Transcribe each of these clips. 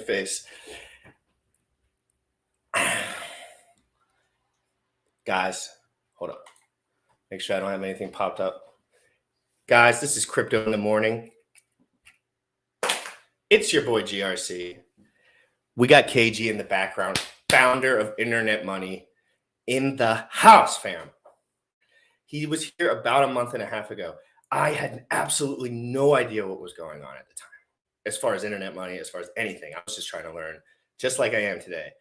face. Guys, hold up. Make sure I don't have anything popped up. Guys, this is Crypto in the Morning. It's your boy GRC. We got KG in the background, founder of Internet Money, in the house, fam. He was here about a month and a half ago. I had absolutely no idea what was going on at the time, as far as Internet Money, as far as anything. I was just trying to learn, just like I am today.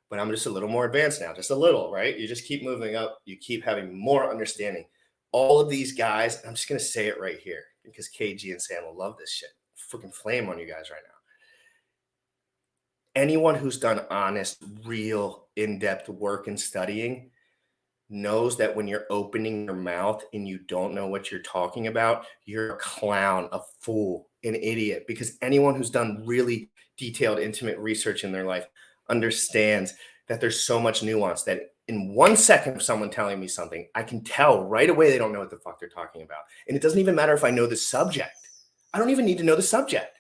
But I'm just a little more advanced now, just a little, right? You just keep moving up. You keep having more understanding. All of these guys, I'm just going to say it right here because KG and Sam will love this shit. Freaking flame on you guys right now. Anyone who's done honest, real, in-depth work and studying knows that when you're opening your mouth and you don't know what you're talking about, you're a clown, a fool, an idiot. Because anyone who's done really detailed, intimate research in their life understands that there's so much nuance that in 1 second of someone telling me something, I can tell right away they don't know what the fuck they're talking about. And it doesn't even matter if I know the subject. I don't even need to know the subject.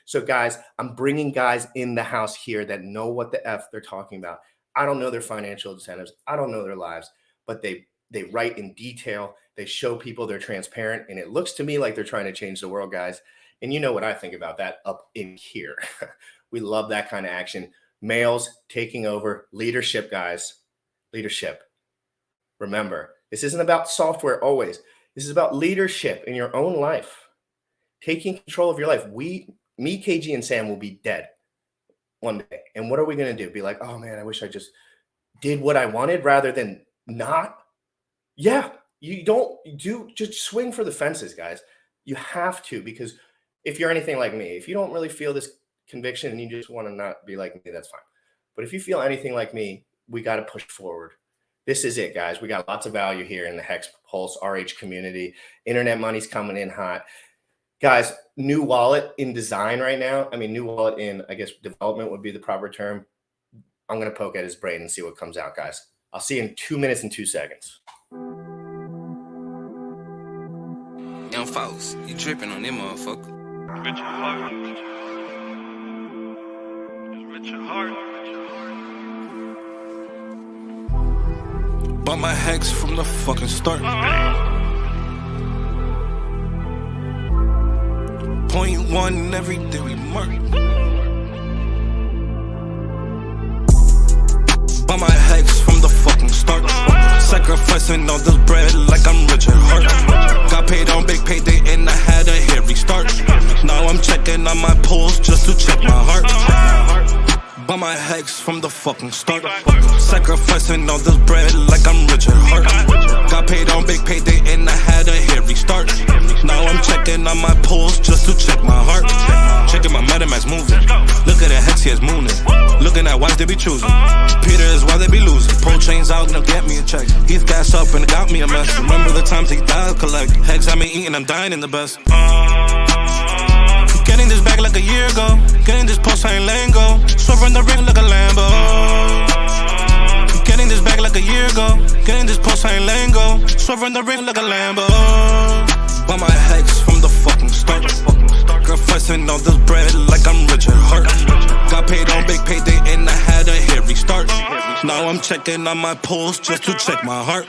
So guys, I'm bringing guys in the house here that know what the F they're talking about. I don't know their financial incentives. I don't know their lives, but they write in detail. They show people, they're transparent. And it looks to me like they're trying to change the world, guys. And you know what I think about that up in here. We love that kind of action. Males taking over, leadership, guys, leadership. Remember, this isn't about software always. This is about leadership in your own life, taking control of your life. Me, KG, and Sam will be dead one day. And what are we going to do? Be like, oh man, I wish I just did what I wanted rather than not? Yeah, you don't just swing for the fences, guys. You have to, because if you're anything like me, if you don't really feel this conviction and you just want to not be like me, that's fine. But if you feel anything like me, we got to push forward. This is it, guys. We got lots of value here in the Hex Pulse RH community. Internet Money's coming in hot. Guys, new wallet in design right now. I mean, new wallet in, I guess, development would be the proper term. I'm going to poke at his brain and see what comes out, guys. I'll see you in 2 minutes and 2 seconds. Young folks, you tripping on them motherfucker. With your heart. With your heart. Bought my Hex from the fucking start. Point one every day we mark. Bought my Hex from the fucking start. Sacrificing all this bread like I'm Richard Hart. Got paid on big payday and I had a hair restart. Now I'm checking on my pulse just to check my heart. Bought my Hex from the fucking start. Sacrificing all this bread like I'm Richard Hart. Got paid on big payday and I had a hair restart. Now I'm checking on my pulse just to check my heart. Checking my MetaMask moving. Look at the Hex, here's mooning. Looking at wives they be choosing. Peter is why they be losing. Pull chains out and they'll get me a check. He's gas up and it got me a mess. Remember the times he died collect. Hex had me eating, I'm dying in the best. Getting this back like a year ago. Getting this post, I ain't letting go. Swerving the ring like a Lambo. Getting this back like a year ago. Getting this post, I ain't letting go. Swerving the ring like a Lambo. Bought my Hex from the fucking start. Sacrificing all this bread like I'm Richard Hart. Got paid on big payday and I had a hair restart. Now I'm checking on my pulse just to check my heart.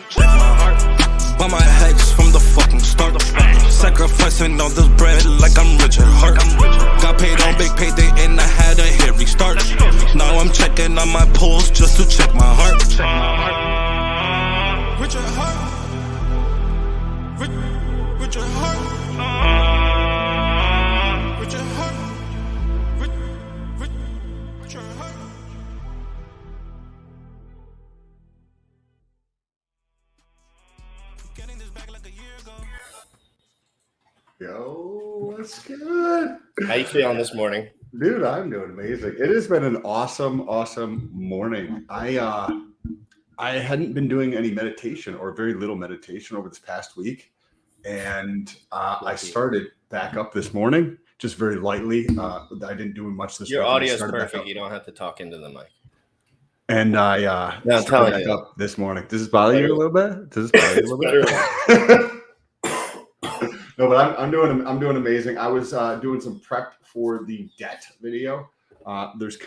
Bought my Hex from the fucking start. Sacrificing all this bread like I'm Richard Hart. Got paid on big payday and I had a hair restart. Now I'm checking on my pulse just to check my heart. Richard Hart. Richard Hart. Richard Hart. Richard Hart. Getting this back like a year ago. Yo, what's good? How you feeling this morning? Dude, I'm doing amazing. It has been an awesome morning. I hadn't been doing any meditation or very little meditation over this past week. And I started back up this morning, just very lightly. I didn't do much this Your week. audio is perfect. You don't have to talk into the mic. And I started back up this morning. Does this bother you a little bit? Does this bother you a little bit? No, but I'm doing amazing. I was doing some prep for the debt video. there's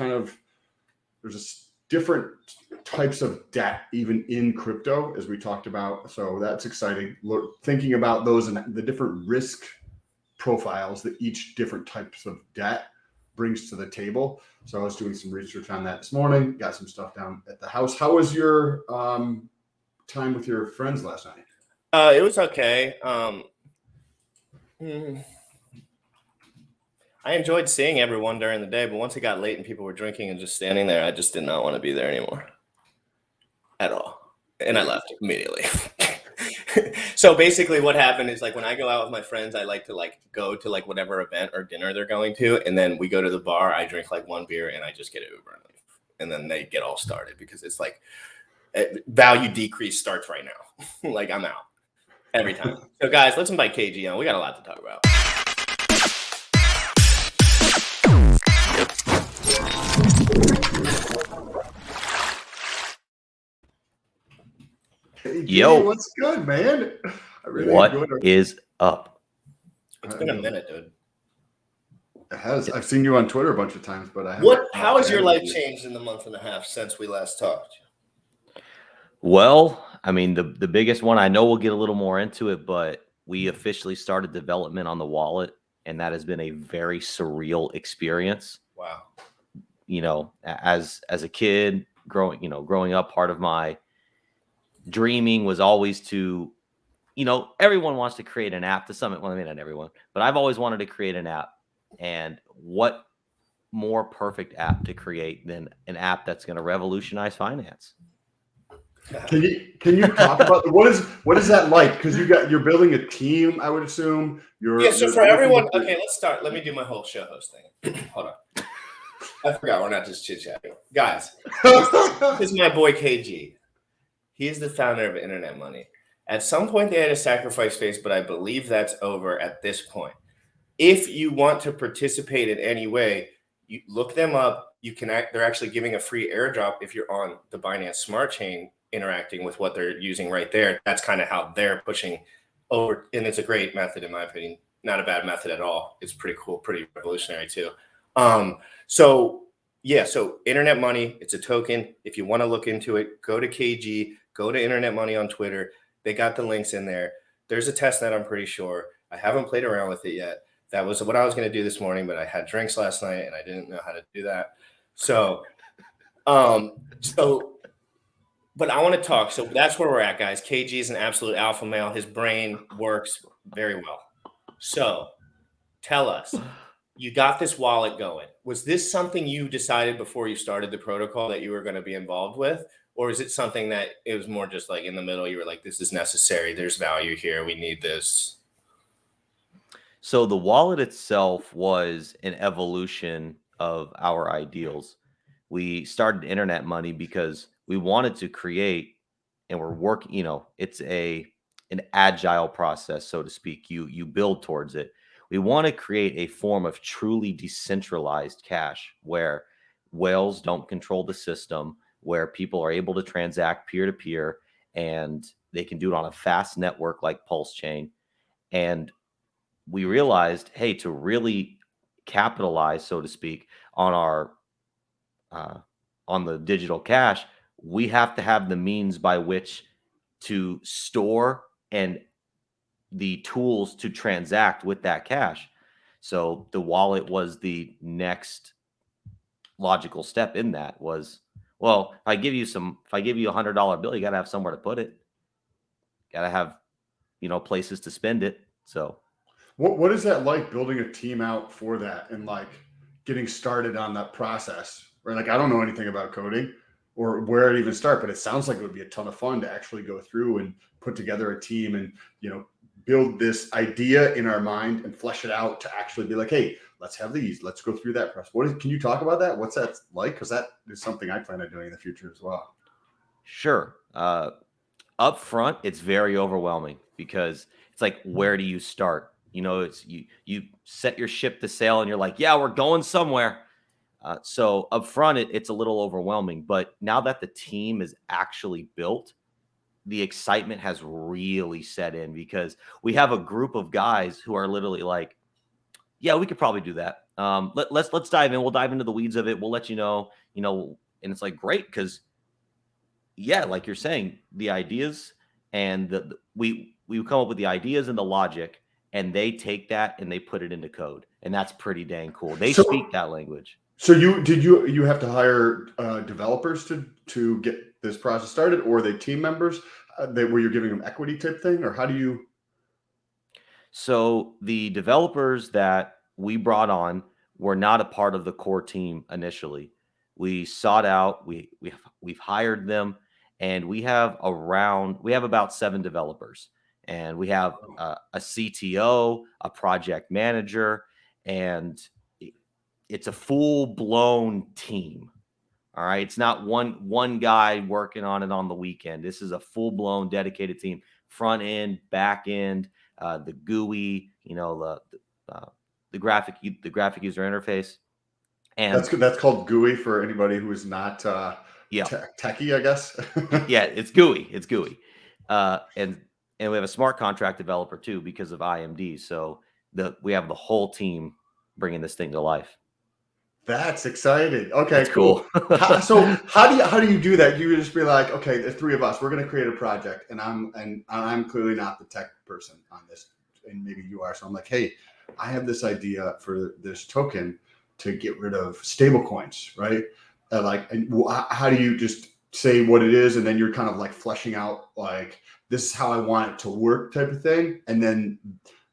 different types of debt even in crypto, as we talked about. So that's exciting. Thinking about those and the different risk profiles that each different types of debt brings to the table. So I was doing some research on that this morning, got some stuff down at the house. How was your time with your friends last night? It was okay. I enjoyed seeing everyone during the day, but once it got late and people were drinking and just standing there, I just did not want to be there anymore at all. And I left immediately. So basically what happened is, like, when I go out with my friends, I like to like go to like whatever event or dinner they're going to, and then we go to the bar, I drink like one beer and I just get an Uber and leave. And then they get all started because it's like value decrease starts right now. Like, I'm out every time. So guys, let's invite KG on. We got a lot to talk about. Hey, Yo, what's good, man? I really what enjoyed it. is up? It's been a minute, dude. It has. I've seen you on Twitter a bunch of times, but I haven't. How has your life changed in the month and a half since we last talked? Well, I mean, the biggest one, I know we'll get a little more into it, but we officially started development on the wallet, and that has been a very surreal experience. Wow. You know, as a kid growing up, part of my dreaming was always to, everyone wants to create an app to some, well, I mean, not everyone, but I've always wanted to create an app. And what more perfect app to create than an app that's going to revolutionize finance? Can you talk about what is that like? Because you're building a team, I would assume. So for everyone, okay, let's start. Let me do my whole show host thing. Hold on. I forgot we're not just chit-chatting. Guys, this is my boy KG. He's the founder of Internet Money. At some point they had a sacrifice phase, but I believe that's over at this point. If you want to participate in any way, you look them up. They're actually giving a free airdrop if you're on the Binance Smart Chain, interacting with what they're using right there. That's kind of how they're pushing over. And it's a great method, in my opinion. Not a bad method at all. It's pretty cool, pretty revolutionary too. So Internet Money, it's a token. If you want to look into it, go to KG, go to Internet Money on Twitter. They got the links in there. There's a test net, I'm pretty sure. I haven't played around with it yet. That was what I was going to do this morning, but I had drinks last night and I didn't know how to do that. So, but I want to talk. So that's where we're at, guys. KG is an absolute alpha male. His brain works very well. So tell us, you got this wallet going. Was this something you decided before you started the protocol that you were going to be involved with? Or is it something that it was more just like in the middle, you were like, this is necessary. There's value here. We need this. So the wallet itself was an evolution of our ideals. We started Internet Money because we wanted to create, and we're working, it's an agile process, so to speak. You build towards it. We want to create a form of truly decentralized cash where whales don't control the system, where people are able to transact peer-to-peer, and they can do it on a fast network like Pulse Chain. And we realized, hey, to really capitalize, so to speak, on our on the digital cash, we have to have the means by which to store and the tools to transact with that cash. So the wallet was the next logical step in that. Was, well, if I give you $100 bill, you got to have somewhere to put it. Got to have, places to spend it. So what is that like, building a team out for that and like getting started on that process? Right? Like, I don't know anything about coding or where it even start, but it sounds like it would be a ton of fun to actually go through and put together a team and, build this idea in our mind and flesh it out to actually be like, hey, let's have these, let's go through that process. Can you talk about that? What's that like? Because that is something I plan on doing in the future as well. Sure. Up front, it's very overwhelming because it's like, where do you start? It's you set your ship to sail and you're like, yeah, we're going somewhere. So up front, it's a little overwhelming. But now that the team is actually built, the excitement has really set in because we have a group of guys who are literally like, yeah, we could probably do that. Let's dive in. We'll dive into the weeds of it. We'll let you know, and it's like great because yeah, like you're saying, the ideas and we come up with the ideas and the logic, and they take that and they put it into code, and that's pretty dang cool. They So, speak that language. so you have to hire developers to get this process started, or are they team members where you're giving them equity type thing, or how do you? So the developers that we brought on were not a part of the core team initially. We sought out, we've hired them, and we have about 7 developers, and we have a CTO, a project manager, and it's a full blown team. All right, it's not one guy working on it on the weekend. This is a full blown dedicated team, front end, back end, the GUI, the graphic user interface, and That's called GUI for anybody who is not yeah, techie, I guess. yeah, it's GUI, and we have a smart contract developer too because of IMD. So we have the whole team bringing this thing to life. That's exciting. Okay, It's cool. cool. So how do you do that? You just be like, okay, the 3 of us, we're going to create a project, and I'm clearly not the tech person on this, and maybe you are. So I'm like, hey, I have this idea for this token to get rid of stable coins, right? How do you just say what it is, and then you're kind of like fleshing out like this is how I want it to work type of thing, and then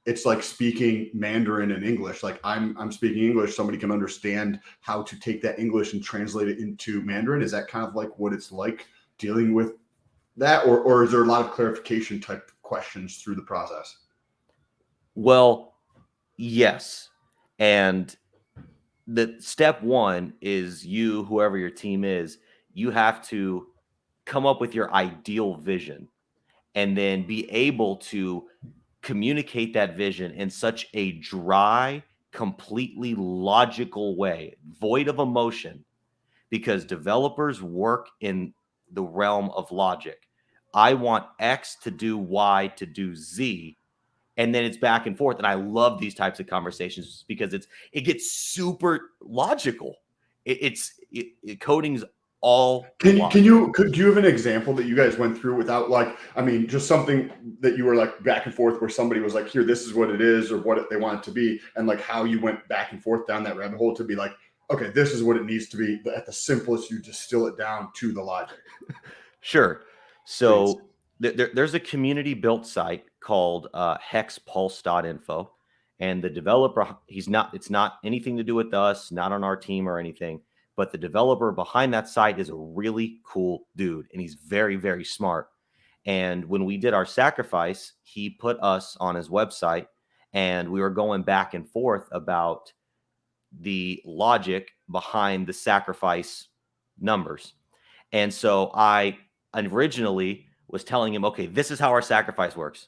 it's like speaking Mandarin and English. Like I'm speaking English, somebody can understand how to take that English and translate it into Mandarin. Is that kind of like what it's like dealing with that, or is there a lot of clarification type questions through the process? Well, yes, and the step 1 is whoever your team is, you have to come up with your ideal vision and then be able to communicate that vision in such a dry, completely logical way, void of emotion, because developers work in the realm of logic. I want X to do Y to do Z, and then it's back and forth. And I love these types of conversations because it gets super logical. Coding's all logic. Could you have an example that you guys went through without just something that you were like back and forth where somebody was like, here, this is what it is, or what they want it to be, and like how you went back and forth down that rabbit hole to be like, okay, this is what it needs to be. At the simplest, you distill it down to the logic. Sure. So there's a community built site called hexpulse.info, and the developer, it's not anything to do with us, not on our team or anything, but the developer behind that site is a really cool dude, and he's very, very smart. And when we did our sacrifice, he put us on his website, and we were going back and forth about the logic behind the sacrifice numbers. And so I originally was telling him, okay, this is how our sacrifice works.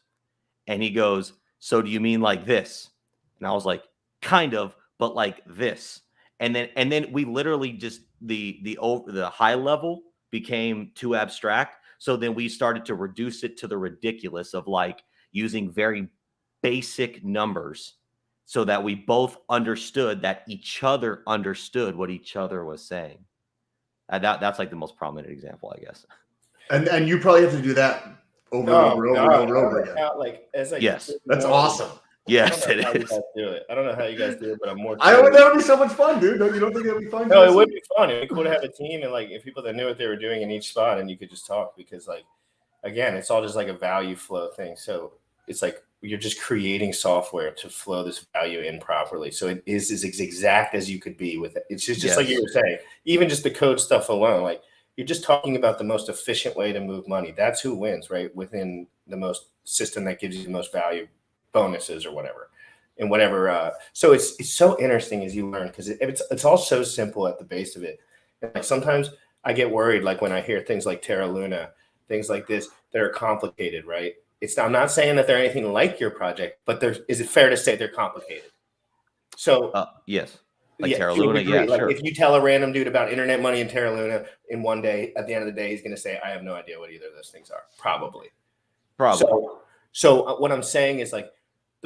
And he goes, so do you mean like this? And I was like, kind of, but like this. And then we literally just the high level became too abstract. So then we started to reduce it to the ridiculous of like using very basic numbers so that we both understood that each other understood what each other was saying. That's like the most prominent example, I guess. And you probably have to do that over and over again. Yes, that's awesome. Yes, it is. I don't know how you guys do it, but I'm more. That would be so much fun, dude. You don't think it would be fun? No, it would be fun. It'd be cool to have a team and like if people that knew what they were doing in each spot, and you could just talk because like, again, it's all just like a value flow thing. So it's like you're just creating software to flow this value in properly. So it is as exact as you could be with it. It's just like you were saying, even just the code stuff alone, like you're just talking about the most efficient way to move money. That's who wins, right? Within the most system that gives you the most value, bonuses or whatever, and whatever. So it's so interesting as you learn because it's all so simple at the base of it. And like sometimes I get worried, like when I hear things like Terra Luna, things like this that are complicated, right? I'm not saying that they're anything like your project, but is it fair to say they're complicated? So yes. Like Terra Luna, like sure. If you tell a random dude about internet money and Terra Luna in one day, at the end of the day, he's going to say, I have no idea what either of those things are. Probably. So what I'm saying is like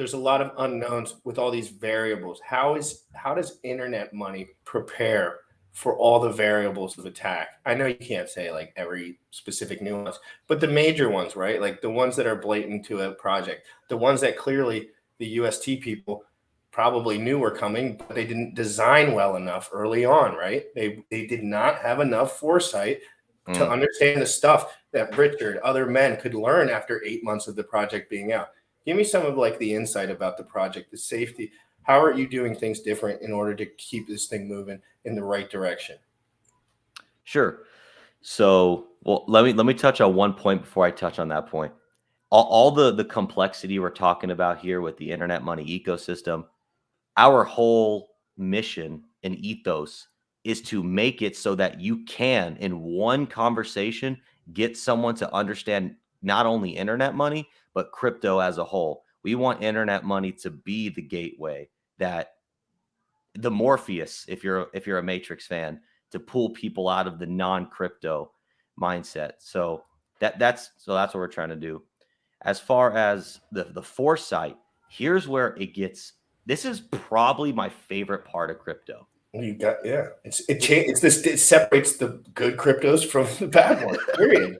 there's a lot of unknowns with all these variables. How does internet money prepare for all the variables of attack? I know you can't say like every specific nuance, but the major ones, right? Like the ones that are blatant to a project, the ones that clearly the UST people probably knew were coming, but they didn't design well enough early on, right? They did not have enough foresight to understand the stuff that Richard, other men could learn after 8 months of the project being out. Give me some of like the insight about the project, the safety. How are you doing things different in order to keep this thing moving in the right direction? Sure. So, well, let me touch on one point before I touch on that point. All the complexity we're talking about here with the internet money ecosystem, our whole mission and ethos is to make it so that you can, in one conversation, get someone to understand not only internet money, but crypto as a whole. We want internet money to be the gateway, that the Morpheus, if you're a Matrix fan, to pull people out of the non-crypto mindset. So that's what we're trying to do. As far as the foresight, here's where it gets. This is probably my favorite part of crypto. You got it separates the good cryptos from the bad ones. Period.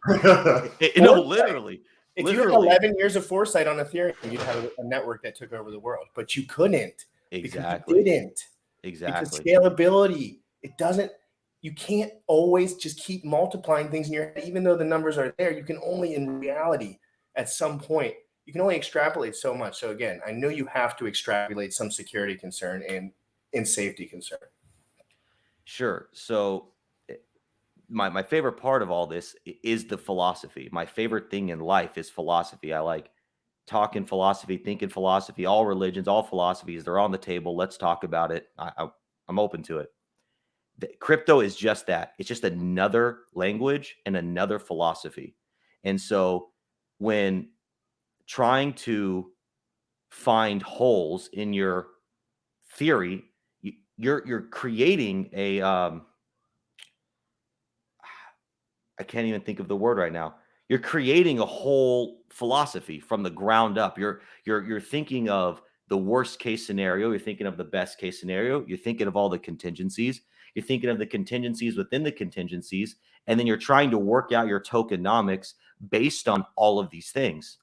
No, literally. If you had 11 years of foresight on Ethereum, you'd have a network that took over the world. But you couldn't. Exactly. Because you didn't. Exactly. Because scalability, you can't always just keep multiplying things in your head. Even though the numbers are there, you can only, in reality, at some point, you can only extrapolate so much. So again, I know you have to extrapolate some security concern and safety concern. Sure. So my favorite part of all this is the philosophy. My favorite thing in life is philosophy. I like talking philosophy, thinking philosophy, all religions, all philosophies. They're on the table. Let's talk about it. I'm open to it. Crypto is just that. It's just another language and another philosophy. And so when trying to find holes in your theory, you're creating a I can't even think of the word right now. You're creating a whole philosophy from the ground up. You're thinking of the worst case scenario. You're thinking of the best case scenario. You're thinking of all the contingencies. You're thinking of the contingencies within the contingencies. And then you're trying to work out your tokenomics based on all of these things.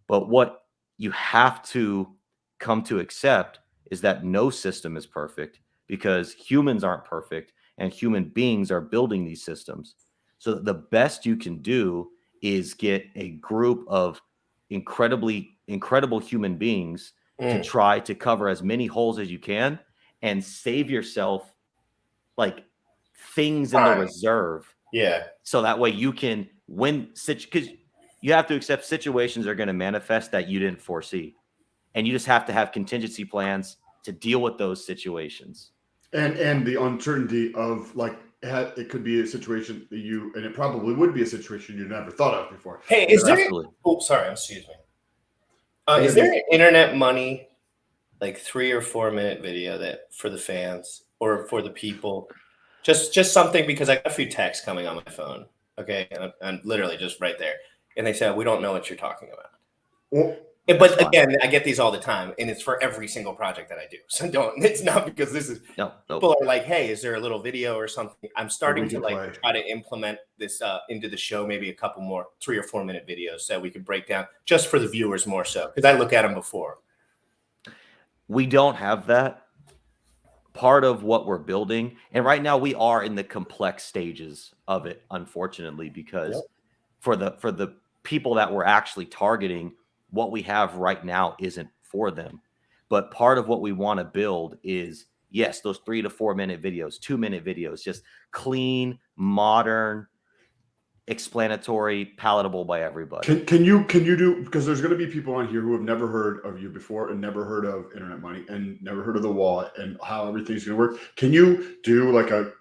But what you have to come to accept is that no system is perfect, because humans aren't perfect and human beings are building these systems. So the best you can do is get a group of incredible human beings to try to cover as many holes as you can and save yourself like things in the reserve. Yeah. So that way you can win, because you have to accept situations are going to manifest that you didn't foresee. And you just have to have contingency plans to deal with those situations. And the uncertainty of like, it could be a situation that and it probably would be a situation you never thought of before. Hey, is there? Oh, sorry. Excuse me. Is there an internet money, like 3 or 4 minute video that for the fans or for the people? Just something, because I got a few texts coming on my phone. Okay, and I'm literally just right there, and they said we don't know what you're talking about. Well, but again, I get these all the time, and it's for every single project that I do. So it's not because this is people are like, hey, is there a little video or something? I'm starting to try to implement this into the show, maybe a couple more 3 or 4 minute videos so we could break down just for the viewers more so, because I look at them before. We don't have that. Part of what we're building, and right now we are in the complex stages of it, unfortunately, because for the people that we're actually targeting, what we have right now isn't for them. But part of what we want to build is, yes, those 3 to 4 minute videos, 2 minute videos, just clean, modern, explanatory, palatable by everybody. Can you do, because there's going to be people on here who have never heard of you before and never heard of internet money and never heard of the wallet and how everything's going to work. Can you do like a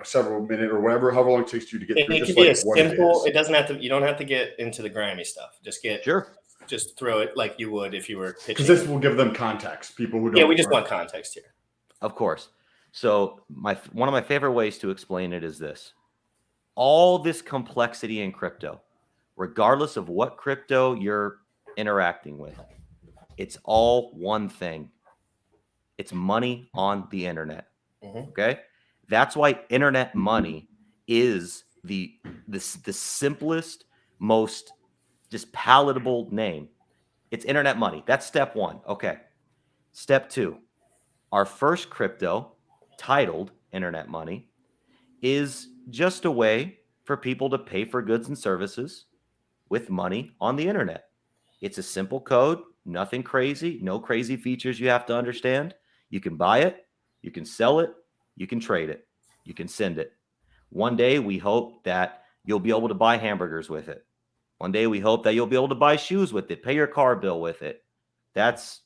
several minute or whatever, however long it takes you to get through? It can be as simple. It doesn't have to. You don't have to get into the grimy stuff. Just throw it like you would if you were pitching. Because this will give them context. People who don't. Yeah, we just want context here. Of course. So one of my favorite ways to explain it is this. All this complexity in crypto, regardless of what crypto you're interacting with, It's all one thing. It's money on the internet. Okay? That's why internet money is the simplest, most just palatable name. It's internet money. That's step one. Okay. Step two, our first crypto, titled internet money, is just a way for people to pay for goods and services with money on the internet. It's a simple code, nothing crazy, no crazy features you have to understand. You can buy it, you can sell it, you can trade it, you can send it. One day we hope that you'll be able to buy hamburgers with it. One day we hope that you'll be able to buy shoes with it, pay your car bill with it. That's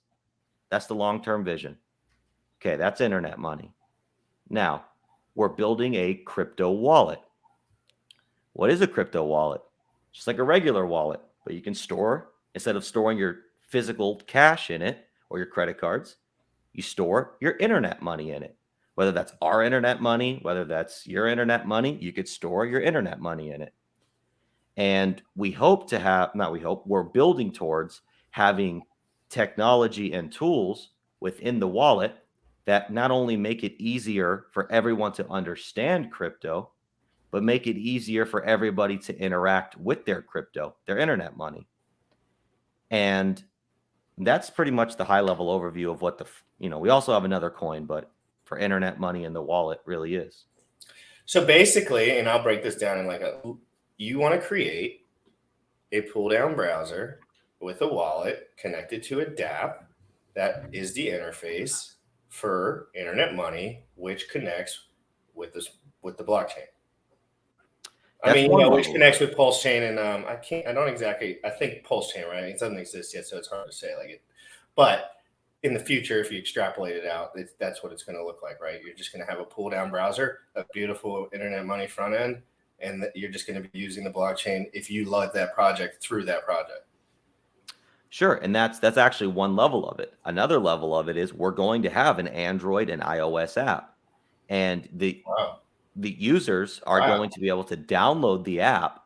the long-term vision. Okay, that's internet money. Now, we're building a crypto wallet. What is a crypto wallet? Just like a regular wallet, but you can store, instead of storing your physical cash in it or your credit cards, you store your internet money in it. Whether that's our internet money, whether that's your internet money, you could store your internet money in it. And we hope to have, not we hope, we're building towards having technology and tools within the wallet that not only make it easier for everyone to understand crypto, but make it easier for everybody to interact with their crypto, their internet money. And that's pretty much the high level overview of what we also have another coin, but for internet money in the wallet really is. So basically, and I'll break this down in you want to create a pull down browser with a wallet connected to a dApp that is the interface for internet money, which connects with the blockchain. Which connects with Pulse Chain, and I think Pulse Chain, right? It doesn't exist yet, so it's hard to say but in the future, if you extrapolate it out, that's what it's going to look like, right? You're just going to have a pull down browser, a beautiful internet money front end, and you're just going to be using the blockchain if you love that project through that project. Sure, and that's actually one level of it. Another level of it is we're going to have an Android and iOS app, and the users are going to be able to download the app,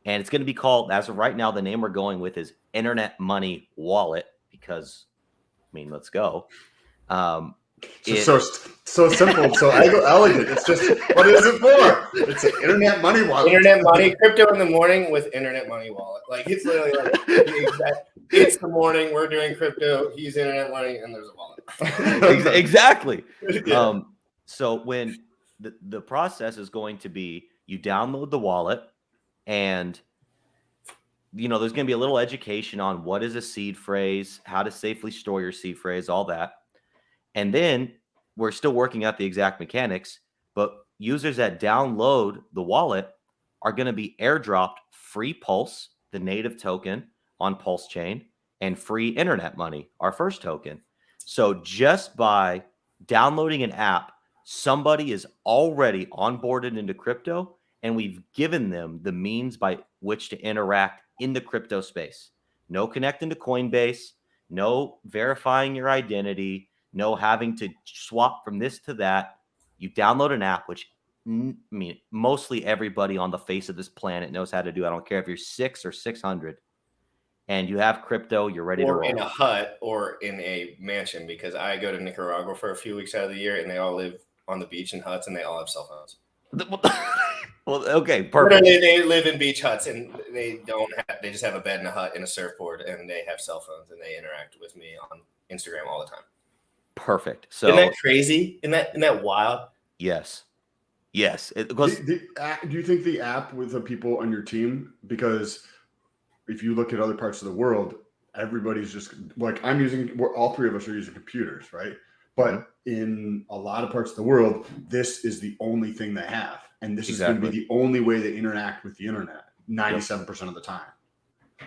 and it's going to be called, as of right now, the name we're going with is Internet Money Wallet, because, let's go. It's so simple, so elegant. It's just, what is it for? It's an internet money wallet. Internet money, crypto in the morning with internet money wallet. It's literally it's the morning, we're doing crypto, he's internet money, and there's a wallet. Exactly. Yeah. So when the process is going to be, you download the wallet, and there's going to be a little education on what is a seed phrase, how to safely store your seed phrase, all that. And then we're still working out the exact mechanics, but users that download the wallet are going to be airdropped free Pulse, the native token on Pulse Chain, and free internet money, our first token. So just by downloading an app, somebody is already onboarded into crypto, and we've given them the means by which to interact in the crypto space. No connecting to Coinbase, no verifying your identity, no having to swap from this to that. You download an app, which mostly everybody on the face of this planet knows how to do. I don't care if you're 6 or 600, and you have crypto, you're ready to roll. Or in a hut or in a mansion, because I go to Nicaragua for a few weeks out of the year, and they all live on the beach in huts, and they all have cell phones. Well, okay, perfect. They live in beach huts, and they just have a bed and a hut and a surfboard, and they have cell phones, and they interact with me on Instagram all the time. Perfect. So isn't that crazy? Isn't that wild? Yes. Do you think the app with the people on your team, because if you look at other parts of the world, everybody's just like, all three of us are using computers, right? But in a lot of parts of the world, this is the only thing they have. And this is going to be the only way they interact with the internet 97% of the time.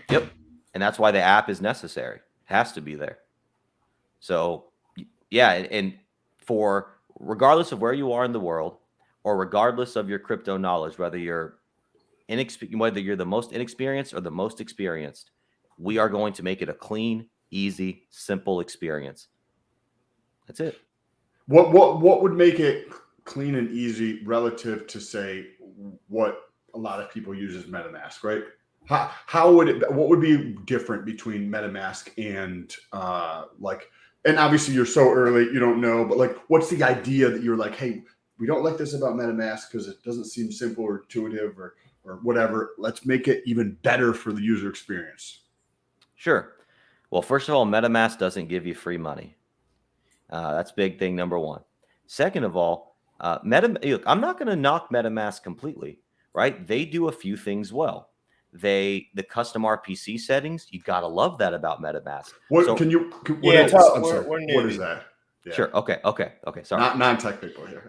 Yep. And that's why the app is necessary. It has to be there. So, yeah. And for regardless of where you are in the world, or regardless of your crypto knowledge, whether you're the most inexperienced or the most experienced, we are going to make it a clean, easy, simple experience. That's it. What would make it clean and easy relative to, say, what a lot of people use as MetaMask, right? How would it? What would be different between MetaMask and like? And obviously, you're so early, you don't know. But like, what's the idea that you're like, hey, we don't like this about MetaMask because it doesn't seem simple or intuitive or whatever. Let's make it even better for the user experience. Sure. Well, first of all, MetaMask doesn't give you free money. That's big thing number one. Second of all, look, I'm not going to knock MetaMask completely, right? They do a few things well. The custom RPC settings, you gotta love that about MetaMask. What So, can you? Yeah, I'm sorry. we're What is newbies. that? Yeah. sure. Okay. Sorry. Not non-tech people here.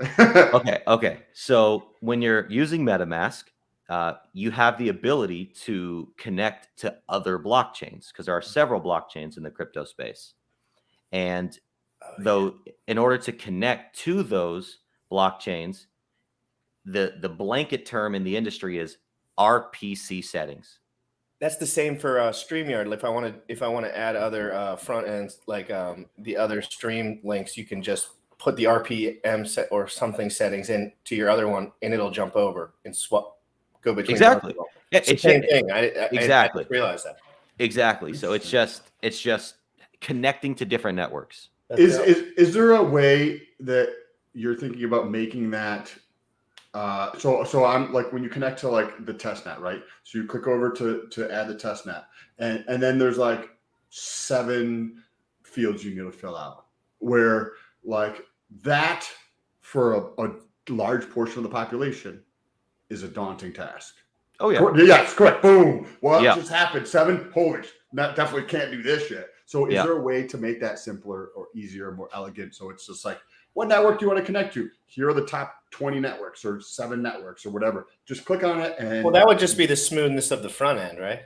Okay. So when you're using MetaMask, you have the ability to connect to other blockchains because there are several blockchains in the crypto space. And though, in order to connect to those blockchains, the blanket term in the industry is RPC settings. That's the same for StreamYard. If I want to add other front ends like the other stream links, you can just put the RPM set or something settings into your other one, and it'll jump over and go between. Exactly. It's the same thing. Exactly. I just realized that. Exactly. So it's just connecting to different networks. Is there a way that you're thinking about making that? So I'm like when you connect to like the testnet, right? So you click over to add the testnet, and then there's like 7 fields you need to fill out. Where like that for a large portion of the population is a daunting task. Oh yeah. Yes, correct. Boom. What Yeah. just happened? 7. Holy, definitely can't do this yet. So is Yeah. there a way to make that simpler or easier, more elegant? So it's just like, what network do you want to connect to? Here are the top 20 networks or 7 networks or whatever. Just click on it and Well, that would just be the smoothness of the front end, right?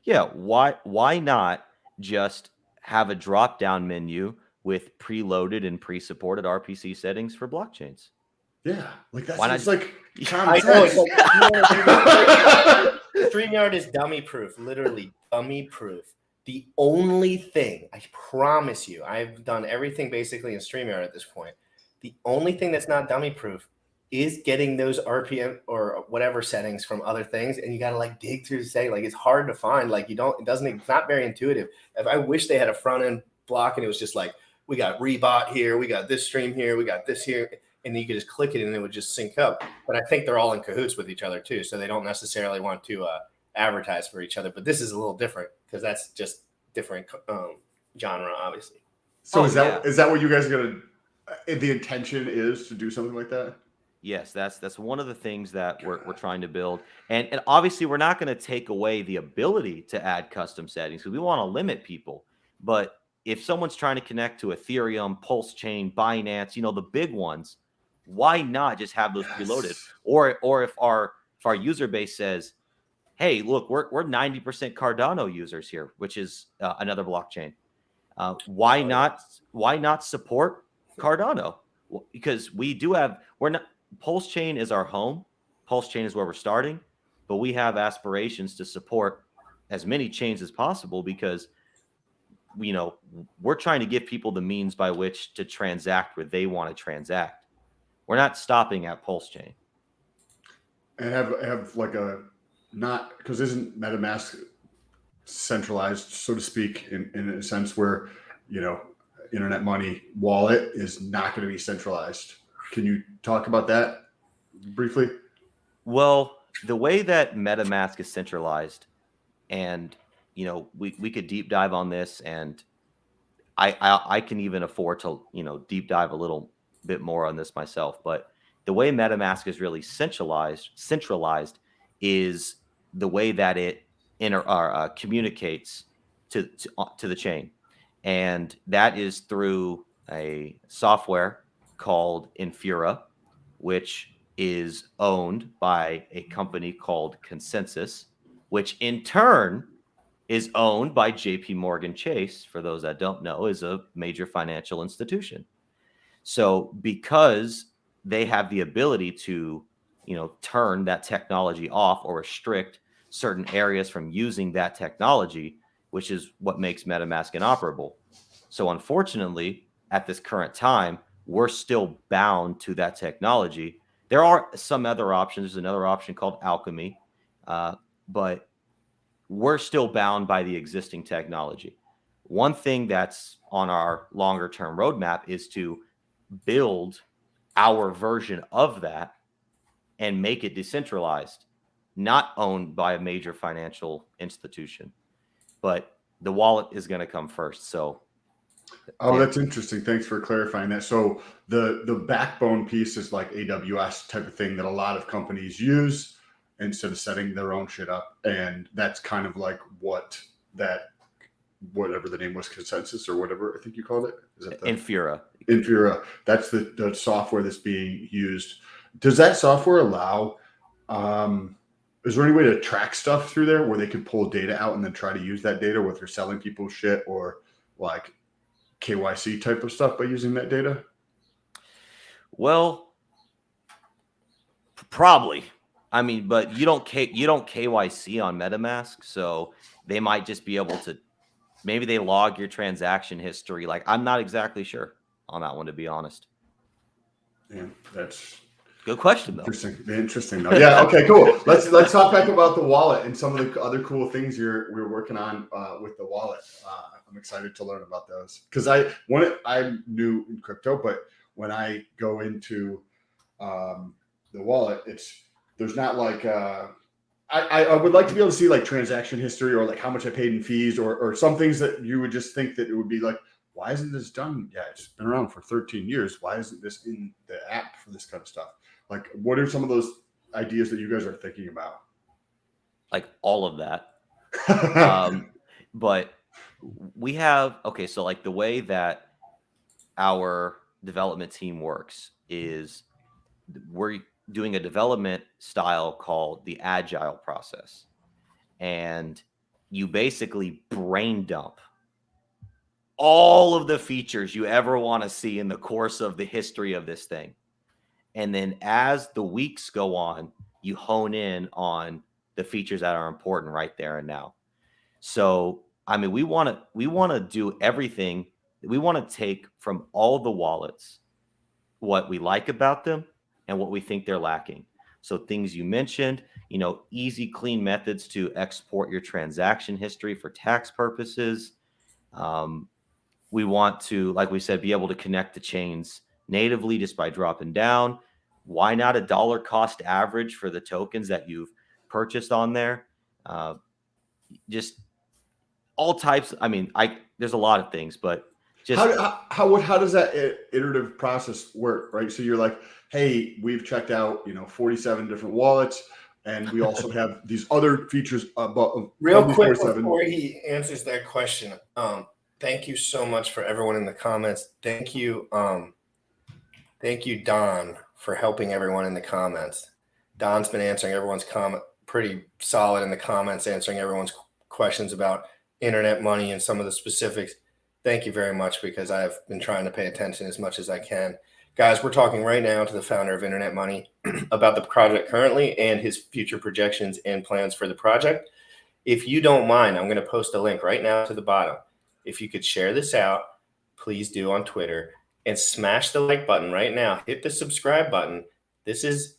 Yeah. Why not just have a drop-down menu with preloaded and pre-supported RPC settings for blockchains? yeah, like that's Why not- just like I common know. sense. StreamYard is dummy proof, literally dummy proof. The only thing, I promise you, I've done everything basically in StreamYard at this point. The only thing that's not dummy proof is getting those RPM or whatever settings from other things. And you got to like dig through the setting. Like it's hard to find. Like it's not very intuitive. If I wish they had a front end block and it was just like, we got Rebot here, we got this stream here, we got this here. And you could just click it and it would just sync up. But I think they're all in cahoots with each other too. So they don't necessarily want to advertise for each other. But this is a little different because that's just different genre, obviously. So is that what you guys are gonna? The intention is to do something like that. Yes, that's one of the things that we're trying to build. And obviously we're not going to take away the ability to add custom settings because we want to limit people. But if someone's trying to connect to Ethereum, Pulse Chain, Binance, the big ones, why not just have those preloaded? Or if our user base says, hey, look, we're 90% Cardano users here, which is another blockchain. Why not support Cardano? Well, because Pulse Chain is our home. Pulse Chain is where we're starting, but we have aspirations to support as many chains as possible because we're trying to give people the means by which to transact where they want to transact. We're not stopping at Pulse Chain. And have like not because isn't MetaMask centralized, so to speak, in a sense where internet money wallet is not going to be centralized. Can you talk about that briefly? Well, the way that MetaMask is centralized, and we could deep dive on this, and I can even afford to deep dive a little bit more on this myself. But the way MetaMask is really centralized is the way that it communicates to the chain, and that is through a software called Infura, which is owned by a company called Consensus, which in turn is owned by JP Morgan Chase. For those that don't know, is a major financial institution. So because they have the ability to, turn that technology off or restrict certain areas from using that technology, which is what makes MetaMask inoperable. So unfortunately, at this current time, we're still bound to that technology. There are some other options. There's another option called Alchemy, but we're still bound by the existing technology. One thing that's on our longer term roadmap is to build our version of that and make it decentralized, not owned by a major financial institution. But the wallet is going to come first. So, Oh, that's interesting. Thanks for clarifying that. So the backbone piece is like AWS type of thing that a lot of companies use instead of setting their own shit up. And that's kind of like what that whatever the name was, Consensus or whatever I think you called it. Is that the Infura. Infura? That's the software that's being used. Does that software allow? Is there any way to track stuff through there where they could pull data out and then try to use that data, whether they're selling people shit or like KYC type of stuff by using that data? Well, probably. I mean, but you don't KYC on MetaMask, so they might just be able to. Maybe they log your transaction history. Like, I'm not exactly sure on that one, to be honest. Yeah, that's good question, though. Interesting though. Yeah. Okay. Cool. Let's talk back about the wallet and some of the other cool things we're working on with the wallet. I'm excited to learn about those because I'm new in crypto, but when I go into the wallet, there's not like I would like to be able to see like transaction history or like how much I paid in fees or some things that you would just think that it would be like, why isn't this done? Yeah, it's been around for 13 years. Why isn't this in the app for this kind of stuff? Like, what are some of those ideas that you guys are thinking about? Like all of that. But we have, okay, so like the way that our development team works is we're doing a development style called the agile process. And you basically brain dump all of the features you ever want to see in the course of the history of this thing. And then as the weeks go on, you hone in on the features that are important right there and now. So, I mean, we want to do everything. We want to take from all the wallets what we like about them and what we think they're lacking. So things you mentioned, easy, clean methods to export your transaction history for tax purposes. We want to, like we said, be able to connect the chains natively just by dropping down. Why not a dollar cost average for the tokens that you've purchased on there? Just all types. I mean, there's a lot of things, but just how does that iterative process work, right? So you're like, hey, we've checked out 47 different wallets, and we also have these other features about real quick before he answers that question. Thank you so much for everyone in the comments. Thank you, Don, for helping everyone in the comments. Don's been answering everyone's comment pretty solid in the comments, answering everyone's questions about internet money and some of the specifics. Thank you very much, because I've been trying to pay attention as much as I can. Guys, we're talking right now to the founder of Internet Money about the project currently and his future projections and plans for the project. If you don't mind, I'm going to post a link right now to the bottom. If you could share this out, please do on Twitter, and smash the like button right now. Hit the subscribe button. This is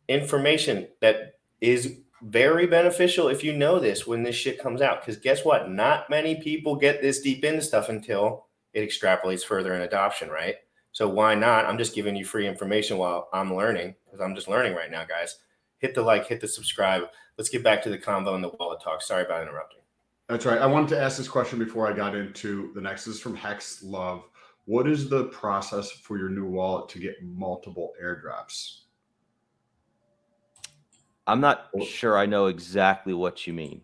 information that is very beneficial if you know this when this shit comes out, because guess what? Not many people get this deep into stuff until it extrapolates further in adoption, right? So why not? I'm just giving you free information while I'm learning, because I'm just learning right now, guys. Hit the like, hit the subscribe. Let's get back to the convo and the wallet talk. Sorry about interrupting. That's right. I wanted to ask this question before I got into the next. This is from Hex Love. What is the process for your new wallet to get multiple airdrops? I'm not sure I know exactly what you mean.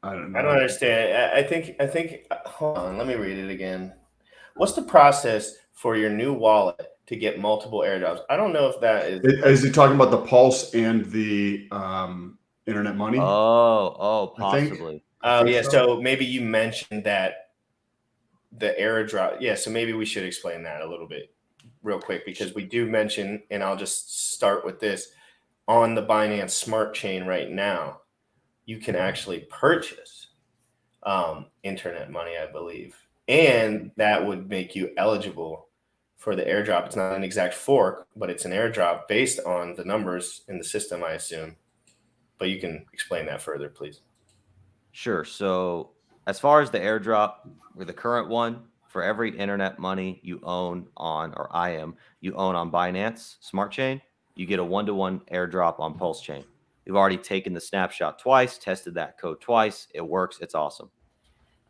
I don't know. I don't understand. I think, hold on, let me read it again. What's the process for your new wallet to get multiple airdrops? I don't know if that is. Is he talking about the Pulse and the Internet Money? Oh, possibly. Yeah. So maybe you mentioned that the airdrop. Yeah. So maybe we should explain that a little bit real quick, because we do mention, and I'll just start with this, on the Binance Smart Chain right now, you can actually purchase Internet Money, I believe, and that would make you eligible for the airdrop. It's not an exact fork, but it's an airdrop based on the numbers in the system, I assume. but you can explain that further, please. Sure. So as far as the airdrop, with the current one, for every internet money you own on, or IM, you own on Binance Smart Chain, you get a 1-to-1 airdrop on Pulse Chain. We've already taken the snapshot twice, tested that code twice. It works. It's awesome.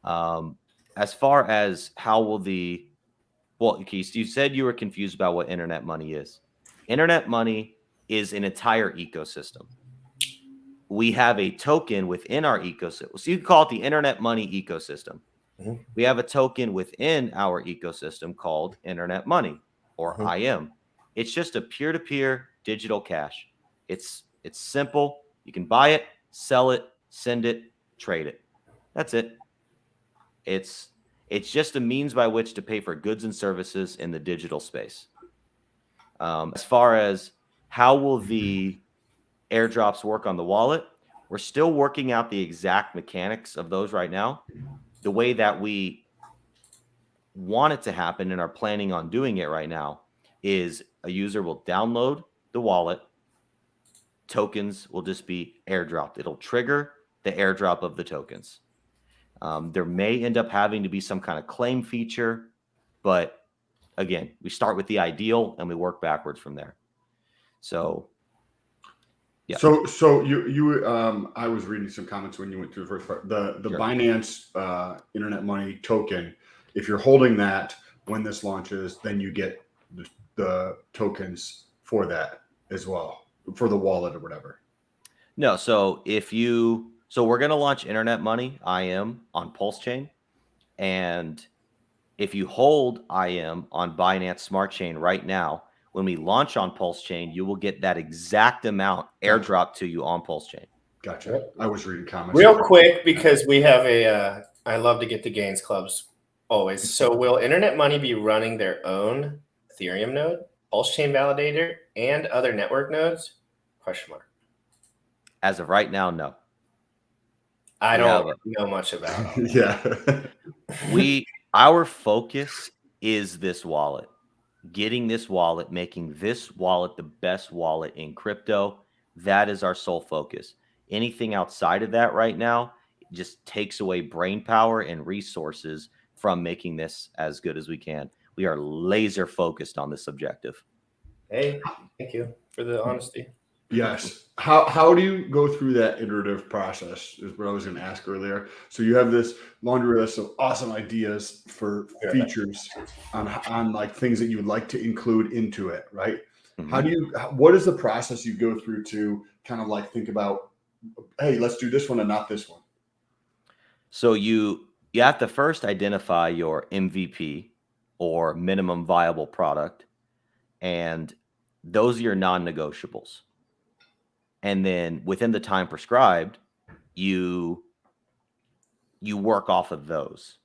As far as how will Keith, you said you were confused about what internet money is. Internet money is an entire ecosystem. We have a token within our ecosystem. So you can call it the internet money ecosystem. Mhm. We have a token within our ecosystem called internet money, or Mhm. IM. It's just a peer-to-peer digital cash. It's simple. You can buy it, sell it, send it, trade it. That's it. It's just a means by which to pay for goods and services in the digital space. As far as how will the airdrops work on the wallet, we're still working out the exact mechanics of those right now. The way that we want it to happen and are planning on doing it right now is a user will download the wallet. Tokens will just be airdropped. It'll trigger the airdrop of the tokens. There may end up having to be some kind of claim feature, but again, we start with the ideal and we work backwards from there. So, yeah. So you I was reading some comments when you went through the first part. The Sure. Binance internet money token. If you're holding that when this launches, then you get the tokens for that as well, for the wallet or whatever. No, so we're going to launch internet money IM on Pulse Chain, and if you hold IM on Binance Smart Chain right now, when we launch on Pulse Chain, you will get that exact amount airdrop to you on Pulse Chain. Gotcha. Yep. I was reading comments. Real quick, because we have I love to get the gains clubs always. So will internet money be running their own Ethereum node, Pulse Chain validator, and other network nodes? Question mark. As of right now, no. I don't know much about it. Yeah. Our focus is this wallet. Getting this wallet, making this wallet the best wallet in crypto. That is our sole focus. Anything outside of that right now just takes away brain power and resources from making this as good as we can. We are laser focused on this objective. Hey, thank you for the honesty. Yes. How do you go through that iterative process is what I was going to ask earlier. So you have this laundry list of awesome ideas for features on like things that you would like to include into it, right? Mm-hmm. What is the process you go through to kind of like think about, hey, let's do this one and not this one? So you have to first identify your MVP, or minimum viable product, and those are your non-negotiables. And then within the time prescribed, you work off of those.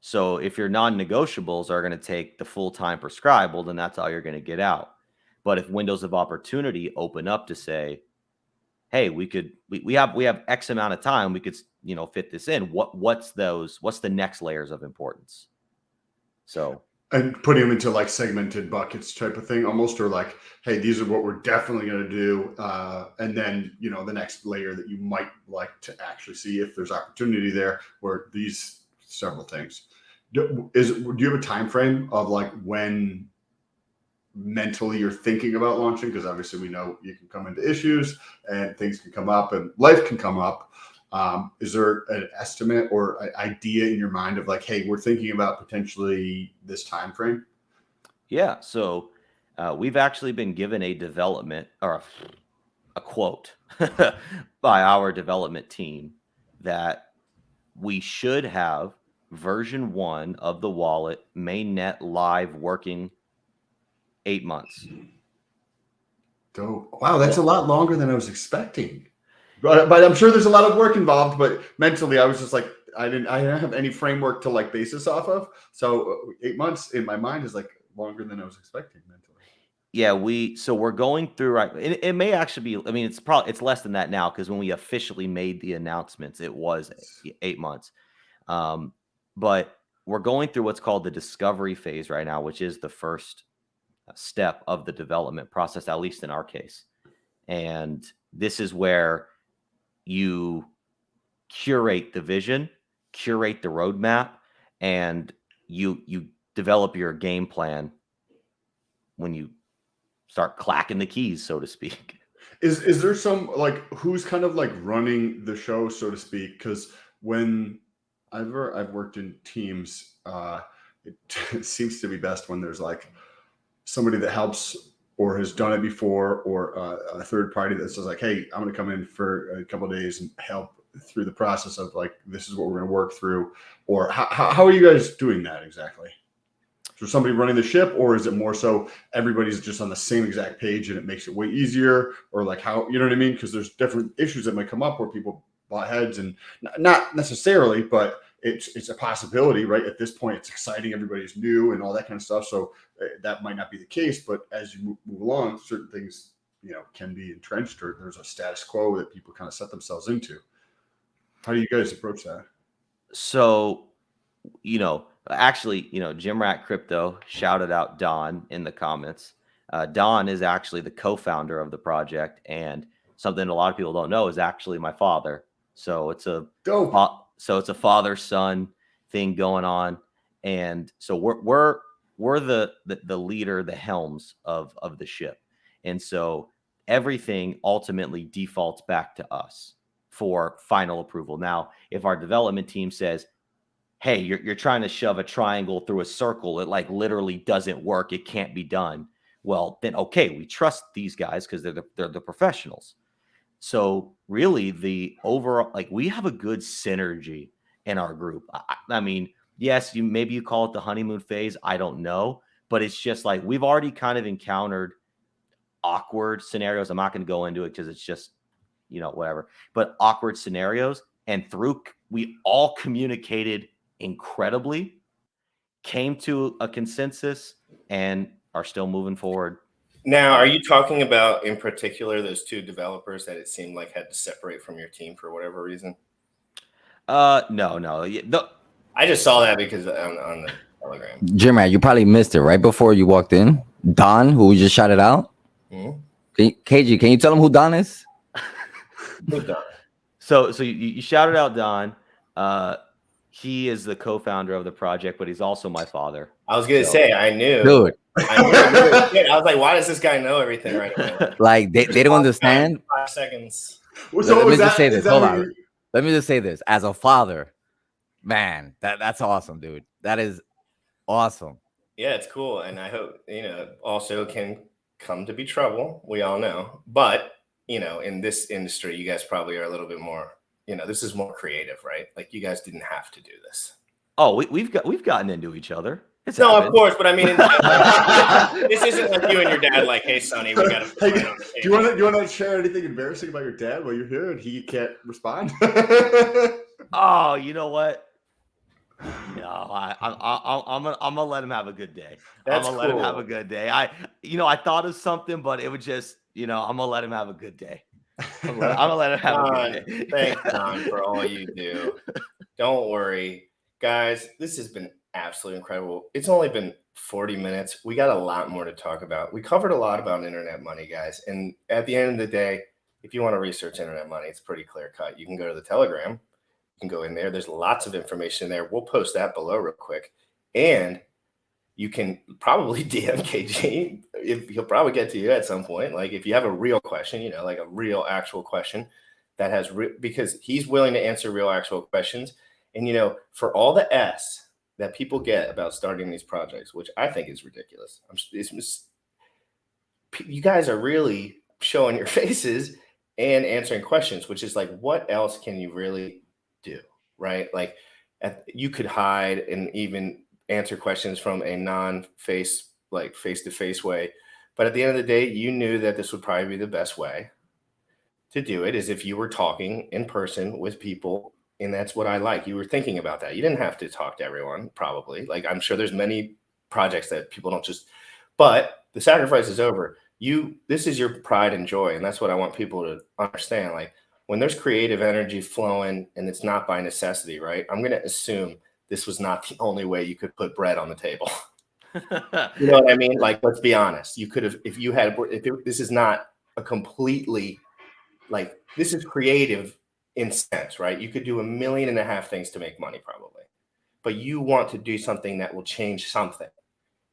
So if your non-negotiables are going to take the full time prescribed, well, then that's all you're going to get out. But if windows of opportunity open up to say, hey, we have X amount of time, we could, fit this in. What's the next layers of importance? So, and putting them into like segmented buckets type of thing almost, or like, hey, these are what we're definitely going to do. And then, the next layer that you might like to actually see if there's opportunity there, or these several things. Do you have a time frame of like when mentally you're thinking about launching? Because obviously we know you can come into issues and things can come up and life can come up. Is there an estimate or an idea in your mind of like, hey, we're thinking about potentially this time frame? Yeah. So we've actually been given a development or a quote by our development team that we should have version 1 of the wallet mainnet live working 8 months. Dope. Wow, that's a lot longer than I was expecting. But I'm sure there's a lot of work involved. But mentally, I was just like, I didn't have any framework to like base this off of. So 8 months in my mind is like longer than I was expecting mentally. Yeah, we're going through right. It may actually be. I mean, it's less than that now, because when we officially made the announcements, it was 8 months. But we're going through what's called the discovery phase right now, which is the first step of the development process, at least in our case. And this is where you curate the vision, curate the roadmap, and you develop your game plan when you start clacking the keys, so to speak. Is there some, like, who's kind of like running the show, so to speak? Because when I've worked in teams, it seems to be best when there's like somebody that helps or has done it before, or a third party that says like, hey, I'm going to come in for a couple of days and help through the process of like, this is what we're going to work through. Or how are you guys doing that exactly? Is there somebody running the ship, or is it more so everybody's just on the same exact page and it makes it way easier? Or like, how, you know what I mean? Because there's different issues that might come up where people butt heads, and not necessarily, but it's a possibility, right? At this point, it's exciting, everybody's new and all that kind of stuff. So that might not be the case, but as you move along, certain things, you know, can be entrenched, or there's a status quo that people kind of set themselves into. How do you guys approach that? So, actually, Jim Rat Crypto shouted out Don in the comments. Don is actually the co-founder of the project, and something a lot of people don't know is actually my father. So it's a Dope. So it's a father-son thing going on, and so we're the leader, the helms of the ship, and so everything ultimately defaults back to us for final approval. Now, if our development team says, hey, you're trying to shove a triangle through a circle, it like literally doesn't work, it can't be done, well, then okay, we trust these guys because they're the professionals. So really, the overall, like, we have a good synergy in our group. I mean, yes, maybe you call it the honeymoon phase, I don't know, but it's just like we've already kind of encountered awkward scenarios. I'm not going to go into it because it's just, whatever, but awkward scenarios. And we all communicated incredibly, came to a consensus, and are still moving forward. Now, are you talking about in particular those two developers that it seemed like had to separate from your team for whatever reason? No. I just saw that because on the Telegram. Jim, you probably missed it right before you walked in. Don, who we just shouted out. Mm-hmm. KG, can you tell him who Don is? Who's Don? So you shouted out Don. He is the co-founder of the project, but he's also my father. I was gonna say, I knew. Dude. I was like, why does this guy know everything right now? Like they don't understand. 5 seconds. Let me just say this. Hold on. Let me just say this. As a father, man, that's awesome, dude. That is awesome. Yeah, it's cool. And I hope, also can come to be trouble. We all know. But, in this industry, you guys probably are a little bit more, this is more creative, right? Like, you guys didn't have to do this. Oh, we've gotten into each other. No, of course, but I mean, this isn't like you and your dad. Like, hey, Sonny, we got to. Hey, do you want to share anything embarrassing about your dad while you're here and he can't respond? Oh, you know what? No, I'm gonna let him have a good day. That's I'm gonna let him have a good day. I thought of something, but it would just, I'm gonna let him have a good day. I'm gonna let him have a good day. Thanks, Don, for all you do. Don't worry, guys. This has been absolutely incredible. It's only been 40 minutes. We got a lot more to talk about. We covered a lot about internet money, guys. And at the end of the day, if you want to research internet money, it's pretty clear cut. You can go to the Telegram. You can go in there. There's lots of information there. We'll post that below real quick. And you can probably DM KG. He'll probably get to you at some point. Like, if you have a real question, like a real actual question that has because he's willing to answer real actual questions. And, for all the S that people get about starting these projects, which I think is ridiculous. You guys are really showing your faces and answering questions, which is like, what else can you really do, right? Like, you could hide and even answer questions from a non-face, like face-to-face way. But at the end of the day, you knew that this would probably be the best way to do it, is if you were talking in person with people. And that's what I like. You were thinking about that. You didn't have to talk to everyone, probably. Like, I'm sure there's many projects that people don't but the sacrifice is over. This is your pride and joy. And that's what I want people to understand. Like, when there's creative energy flowing and it's not by necessity, right? I'm going to assume this was not the only way you could put bread on the table. You know what I mean? Like, let's be honest. You could have, this is not a completely, like, this is creative in sense, right? You could do 1.5 million things to make money probably, but you want to do something that will change something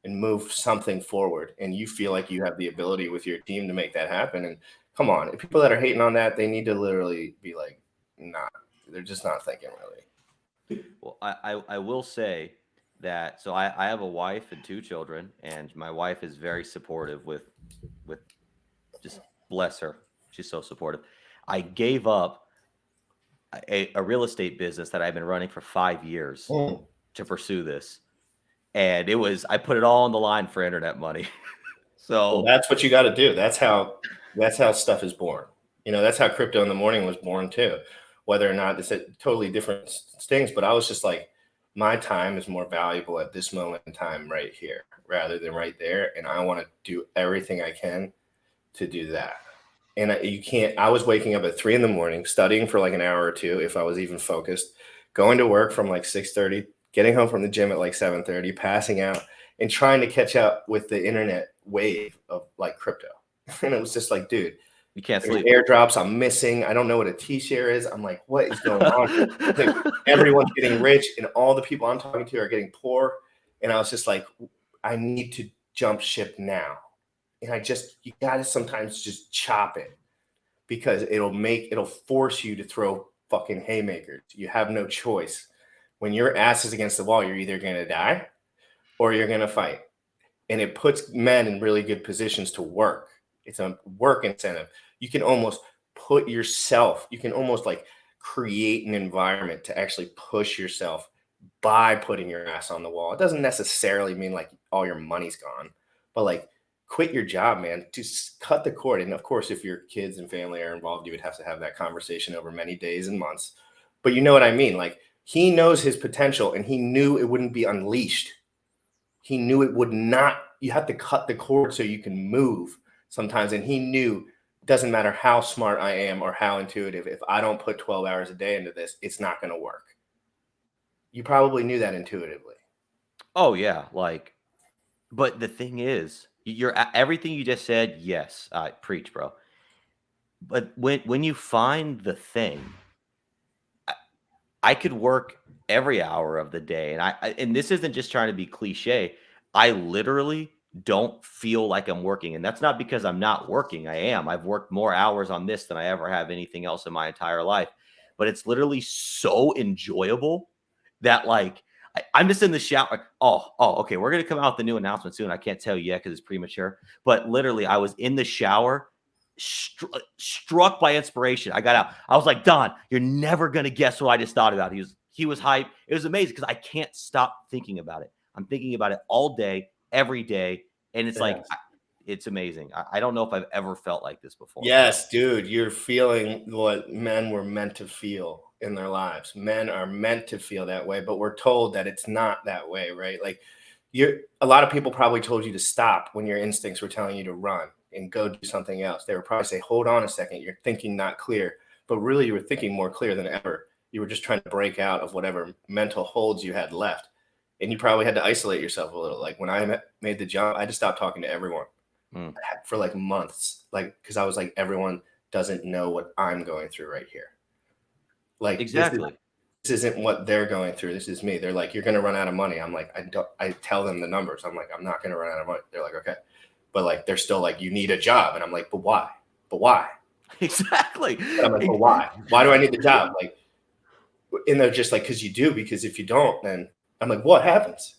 and move something forward. And you feel like you have the ability with your team to make that happen. And come on, if people that are hating on that, they need to literally be like, nah, they're just not thinking really. Well, I will say that, so I have a wife and 2 children, and my wife is very supportive with just bless her. She's so supportive. I gave up a real estate business that I've been running for 5 years to pursue this. And I put it all on the line for internet money. Well, So that's what you got to do. That's how stuff is born. You know, that's how Crypto in the Morning was born too. Whether or not it's totally different things, but I was just like, my time is more valuable at this moment in time right here rather than right there. And I want to do everything I can to do that. And I was waking up at 3 a.m, studying for like an hour or two, if I was even focused, going to work from like 6:30, getting home from the gym at like 7:30, passing out and trying to catch up with the internet wave of like crypto. And it was just like, dude, you can't there's sleep. airdrops. I'm missing. I don't know what a T-share is. I'm like, what is going on? Like, everyone's getting rich and all the people I'm talking to are getting poor. And I was just like, I need to jump ship now. And you got to sometimes just chop it because it'll force you to throw fucking haymakers. You have no choice. When your ass is against the wall, you're either going to die or you're going to fight. And it puts men in really good positions to work. It's a work incentive. You can almost you can almost like create an environment to actually push yourself by putting your ass on the wall. It doesn't necessarily mean like all your money's gone, but like quit your job, man. Just cut the cord. And of course, if your kids and family are involved, you would have to have that conversation over many days and months. But you know what I mean? Like, he knows his potential and he knew it wouldn't be unleashed. He knew it would not. You have to cut the cord so you can move sometimes. And he knew, doesn't matter how smart I am or how intuitive, if I don't put 12 hours a day into this, it's not going to work. You probably knew that intuitively. Oh yeah, like, but the thing is, everything you just said, yes, preach, bro. But when you find the thing, I could work every hour of the day, and this isn't just trying to be cliche. I literally don't feel like I'm working, and that's not because I'm not working. I am. I've worked more hours on this than I ever have anything else in my entire life. But it's literally so enjoyable that, like, I'm just in the shower. Like, okay, we're gonna come out with the new announcement soon. I can't tell you yet because it's premature. But literally, I was in the shower, struck by inspiration. I got out. I was like, Don, you're never gonna guess what I just thought about. He was hyped. It was amazing because I can't stop thinking about it. I'm thinking about it all day, every day, and it's like, it's amazing. I don't know if I've ever felt like this before. Yes, dude, you're feeling what men were meant to feel in their lives. Men are meant to feel that way, but we're told that it's not that way, right? Like, a lot of people probably told you to stop when your instincts were telling you to run and go do something else. They would probably say, hold on a second, you're thinking not clear, but really you were thinking more clear than ever. You were just trying to break out of whatever mental holds you had left. And you probably had to isolate yourself a little. Like, when I made the jump, I just stopped talking to everyone for like months, like, because I was like, everyone doesn't know what I'm going through right here. Like, exactly. This isn't what they're going through. This is me. They're like, you're going to run out of money. I'm like, I tell them the numbers. I'm like, I'm not going to run out of money. They're like, okay. But like, they're still like, you need a job. And I'm like, but why? But why? Exactly. But I'm like, but why? Why do I need the job? Like, and they're just like, because you do, because if you don't, then I'm like, what happens?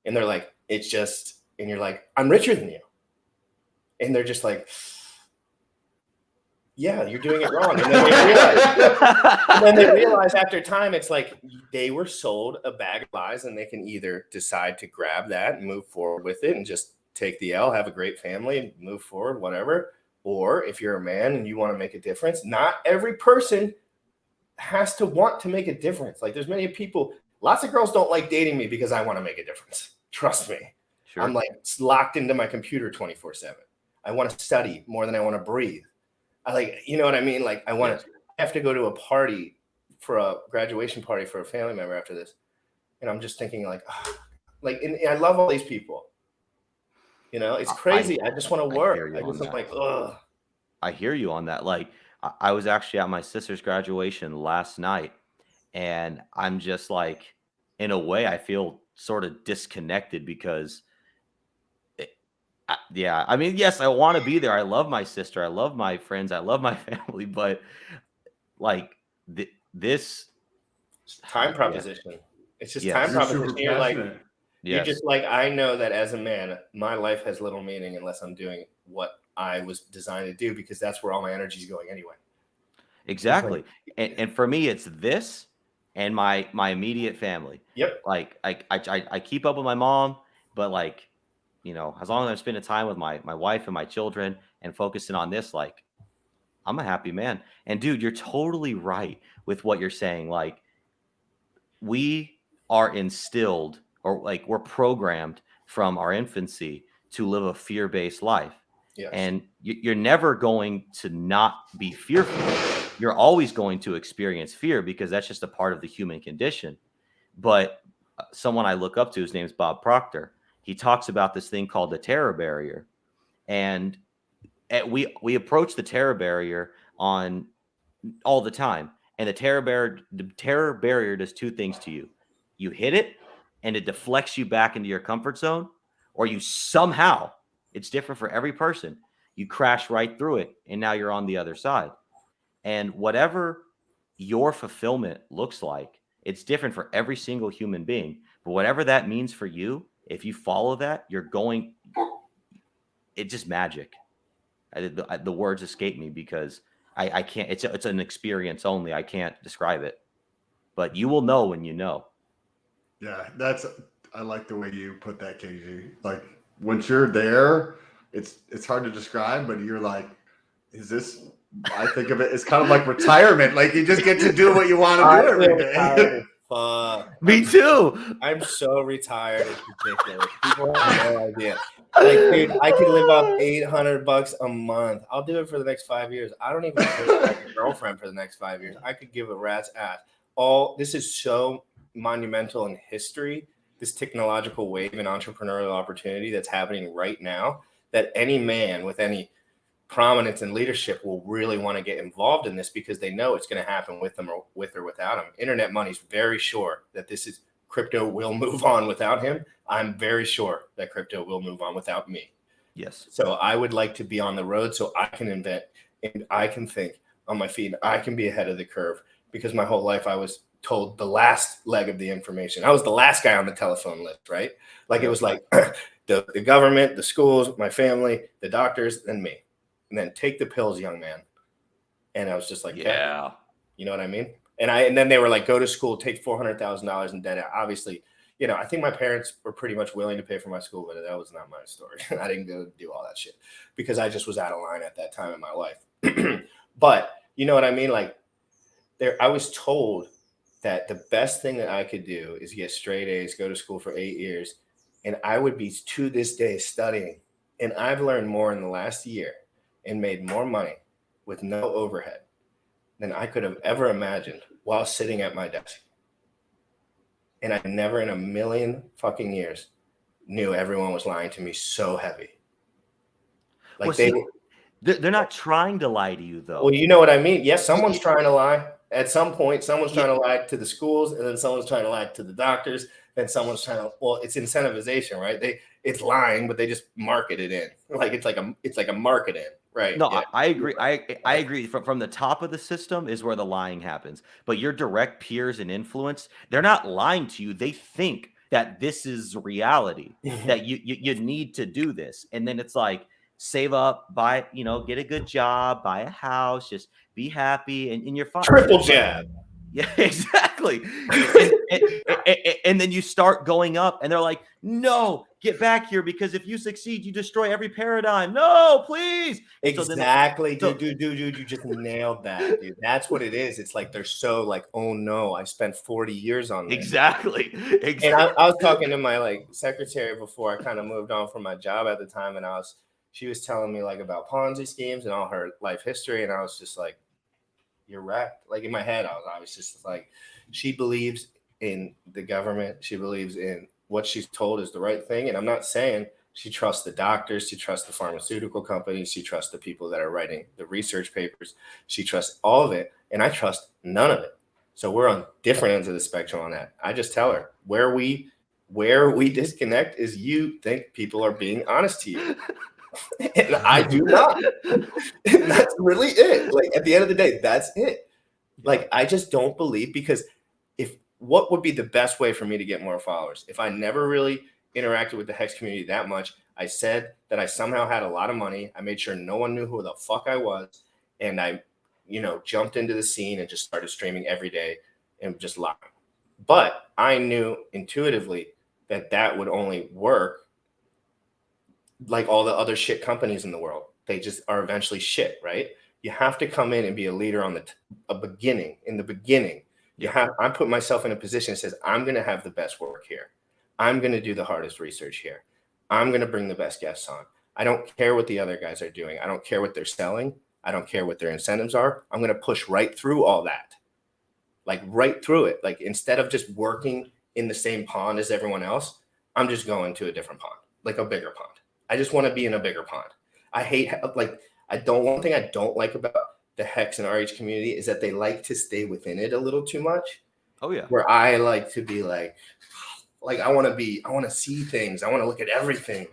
And they're like, it's just, and you're like, I'm richer than you. And they're just like, yeah, you're doing it wrong. And then they realize after time, it's like they were sold a bag of lies, and they can either decide to grab that and move forward with it and just take the L, have a great family and move forward, whatever. Or if you're a man and you want to make a difference, not every person has to want to make a difference. Like, there's many people, lots of girls don't like dating me because I want to make a difference. Trust me. Sure. I'm like locked into my computer 24/7. I want to study more than I want to breathe. I like, you know what I mean? Like, I have to go to a party for a graduation party for a family member after this. And I'm just thinking like, and I love all these people. You know, it's crazy. I just want to work. I'm like, ugh. I hear you on that. Like, I was actually at my sister's graduation last night, and I'm just like, in a way, I feel sort of disconnected because, yeah, I mean, yes, I want to be there. I love my sister, I love my friends, I love my family, but like this, It's time yeah, proposition. It's just time yes, You're super proposition. passionate. You're yes, just like, I know that as a man, my life has little meaning unless I'm doing what I was designed to do, because that's where all my energy is going anyway. It's like, exactly. And for me, it's this and my immediate family. yep. Like I keep up with my mom, but like, as long as I'm spending time with my wife and my children and focusing on this, like I'm a happy man. And dude, you're totally right with what you're saying. Like we are instilled, or like we're programmed from our infancy to live a fear-based life. Yes. And you're never going to not be fearful. You're always going to experience fear because that's just a part of the human condition. But someone I look up to, his name's Bob Proctor. He talks about this thing called the terror barrier. And we approach the terror barrier on all the time. And the terror barrier does two things to you. You hit it and it deflects you back into your comfort zone, or you somehow, it's different for every person, you crash right through it and now you're on the other side. And whatever your fulfillment looks like, it's different for every single human being. But whatever that means for you, if you follow that, it's just magic. The words escape me because I can't. It's an experience only. I can't describe it, but you will know when you know. Yeah, I like the way you put that, KG. Like once you're there, it's hard to describe, but you're like, is this? I think of it as kind of like retirement. Like you just get to do what you want to do every day. Fuck. Me too. I'm so retired. It's ridiculous. People have no idea. Like, dude, I could live off $800 a month. I'll do it for the next 5 years. I don't even have a girlfriend for the next 5 years. I could give a rat's ass. This is so monumental in history, this technological wave and entrepreneurial opportunity that's happening right now, that any man with any prominence and leadership will really want to get involved in this because they know it's going to happen with them or without them. Internet money's very sure that crypto will move on without him. I'm very sure that crypto will move on without me. Yes. So I would like to be on the road so I can invent and I can think on my feet. I can be ahead of the curve because my whole life I was told the last leg of the information. I was the last guy on the telephone list, right? Like it was like the government, the schools, my family, the doctors, and me. And then take the pills, young man. And I was just like, Yeah. You know what I mean? And then they were like, go to school, take $400,000 in debt. Obviously, I think my parents were pretty much willing to pay for my school, but that was not my story. I didn't go do all that shit because I just was out of line at that time in my life. But you know what I mean? Like I was told that the best thing that I could do is get straight A's, go to school for 8 years. And I would be to this day studying. And I've learned more in the last year and made more money with no overhead than I could have ever imagined while sitting at my desk. And I never in a million fucking years knew everyone was lying to me so heavy. Like they're not trying to lie to you though. Well, you know what I mean? Yes, someone's trying to lie. At some point, someone's trying to lie to the schools, and then someone's trying to lie to the doctors, and someone's trying to, well, it's incentivization, right? It's lying, but they just market it in. Like it's like a market in. Right. No, yeah. I agree. I agree. From the top of the system is where the lying happens. But your direct peers and influence, they're not lying to you. They think that this is reality, that you need to do this. And then it's like, save up, get a good job, buy a house, just be happy, and you're fine. Triple jab. Yeah, exactly. And then you start going up and they're like, no, get back here because if you succeed, you destroy every paradigm. No, please. Exactly. Dude, you just nailed that, dude. That's what it is. It's like they're so like, oh no, I spent 40 years on this. Exactly. And I was talking to my secretary before I kind of moved on from my job at the time, and she was telling me about Ponzi schemes and all her life history, and I was just like, you're wrecked. Like in my head, I was just like, she believes in the government. She believes in what she's told is the right thing. And I'm not saying She trusts the doctors. She trusts the pharmaceutical companies. She trusts the people that are writing the research papers. She trusts all of it. And I trust none of it. So we're on different ends of the spectrum on that. I just tell her where we disconnect is you think people are being honest to you. And I do not. And that's really it. Like at the end of the day, that's it. Like I just don't believe, because what would be the best way for me to get more followers? If I never really interacted with the Hex community that much, I said that I somehow had a lot of money. I made sure no one knew who the fuck I was. And I, jumped into the scene and just started streaming every day and just lying. But I knew intuitively that would only work like all the other shit companies in the world. They just are eventually shit, right? You have to come in and be a leader on the beginning. In the beginning, I'm putting myself in a position that says, I'm going to have the best work here. I'm going to do the hardest research here. I'm going to bring the best guests on. I don't care what the other guys are doing. I don't care what they're selling. I don't care what their incentives are. I'm going to push right through all that. Like right through it. Like instead of just working in the same pond as everyone else, I'm just going to a different pond, like a bigger pond. I just want to be in a bigger pond. One thing I don't like about the Hex and RH community is that they like to stay within it a little too much. Oh yeah. Where I like to be like I want to see things. I want to look at everything.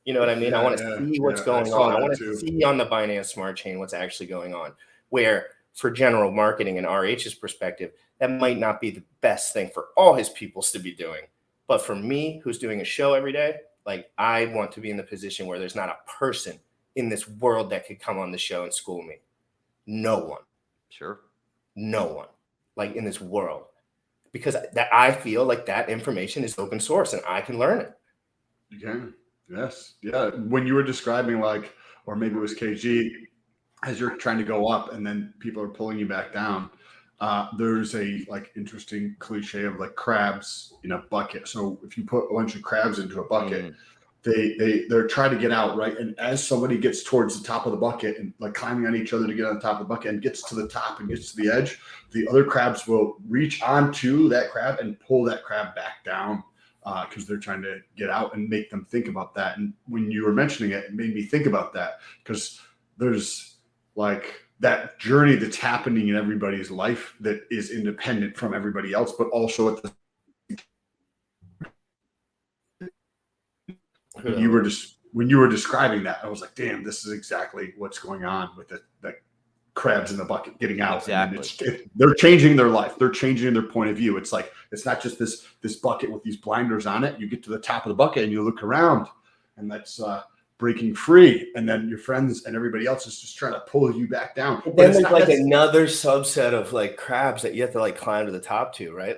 You know what I mean? I want to see what's going on. I want to see on the Binance Smart Chain what's actually going on. Where for general marketing and RH's perspective, that might not be the best thing for all his peoples to be doing. But for me, who's doing a show every day, like I want to be in the position where there's not a person in this world that could come on the show and school me. No one. Sure. No one. Like in this world. Because I feel like that information is open source and I can learn it. You can. Yes. Yeah. When you were describing or maybe it was KG, as you're trying to go up and then people are pulling you back down, there's a interesting cliche of crabs in a bucket. So if you put a bunch of crabs into a bucket, they're trying to get out, right? And as somebody gets towards the top of the bucket and climbing on each other to get on the top of the bucket and gets to the top and gets to the edge, the other crabs will reach onto that crab and pull that crab back down because they're trying to get out and make them think about that. And when you were mentioning it, it made me think about that because there's that journey that's happening in everybody's life that is independent from everybody else, but also at the when you were describing that, I was like, damn, this is exactly what's going on with the crabs in the bucket getting out. Exactly. They're changing their life. They're changing their point of view. It's it's not just this bucket with these blinders on it. You get to the top of the bucket and you look around and that's breaking free. And then your friends and everybody else is just trying to pull you back down. But then there's another subset of crabs that you have to climb to the top to, right?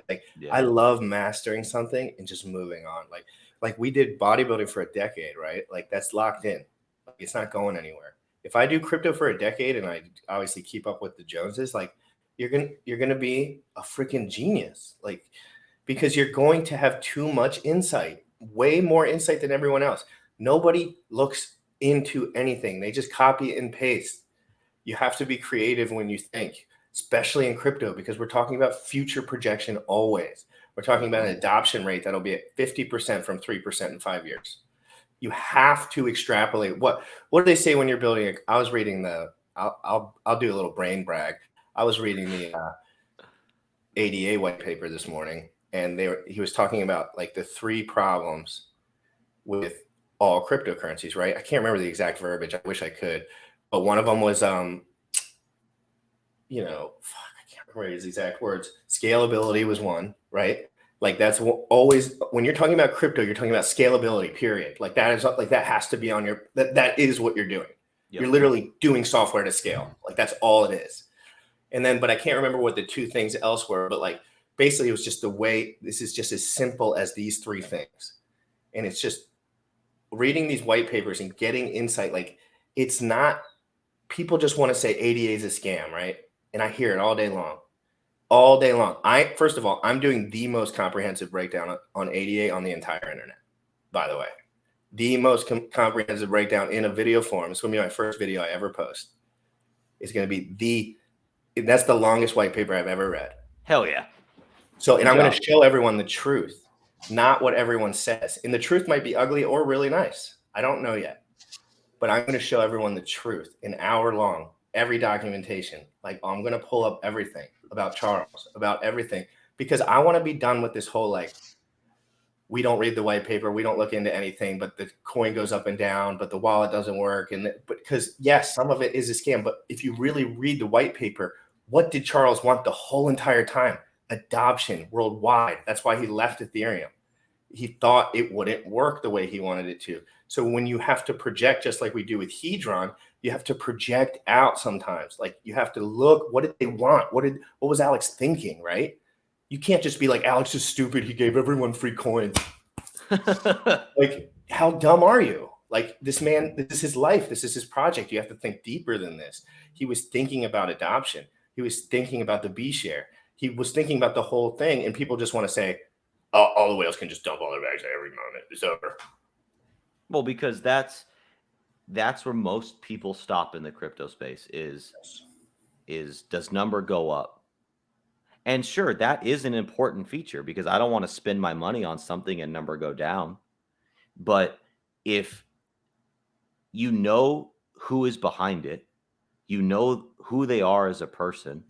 I love mastering something and just moving on. Like we did bodybuilding for a decade, right? That's locked in. It's not going anywhere. If I do crypto for a decade and I obviously keep up with the Joneses, you're gonna be a freaking genius. Because you're going to have too much insight, way more insight than everyone else. Nobody looks into anything. They just copy and paste. You have to be creative when you think, especially in crypto, because we're talking about future projection always. We're talking about an adoption rate that'll be at 50% from 3% in 5 years. You have to extrapolate. What do they say when you're building? I was reading I'll do a little brain brag. I was reading the ADA white paper this morning, and he was talking about the 3 problems with all cryptocurrencies, right? I can't remember the exact verbiage. I wish I could, but one of them was, I can't remember his exact words. Scalability was one, right? That's always when you're talking about crypto, you're talking about scalability. Period. That has to be on your. That is what you're doing. Yep. You're literally doing software to scale. That's all it is. And then, but I can't remember what the 2 things else were. But basically, it was just the way. This is just as simple as these 3 things, and it's just reading these white papers and getting insight. It's not, people just want to say ADA is a scam, right? And I hear it all day long. First of all, I'm doing the most comprehensive breakdown on ADA on the entire internet, by the way. The most comprehensive breakdown in a video form. It's going to be my first video I ever post. It's going to be that's the longest white paper I've ever read. Hell yeah. So, and I'm going to show everyone the truth. not what everyone says. And the truth might be ugly or really nice. I don't know yet. But I'm going to show everyone the truth, an hour long, every documentation. Like, I'm going to pull up everything about Charles, about everything, because I want to be done with this whole, like, we don't read the white paper, we don't look into anything, but the coin goes up and down, but the wallet doesn't work. But because, yes, some of it is a scam, but if you really read the white paper, what did Charles want the whole entire time? Adoption worldwide. That's why he left Ethereum. He thought it wouldn't work the way he wanted it to. So when you have to project, just like we do with Hedron, you have to project out sometimes. Like, you have to look, what did they want? What was Alex thinking, right? You can't just be like, Alex is stupid, he gave everyone free coins. Like, how dumb are you? Like, this man, this is his life, this is his project. You have to think deeper than this. He was thinking about adoption. He was thinking about the B share. He was thinking about the whole thing, and people just want to say, all the whales can just dump all their bags every moment. It's over. Well, because that's where most people stop in the crypto space is does number go up? And sure, that is an important feature because I don't want to spend my money on something and number go down. But if you know who is behind it, you know who they are as a person,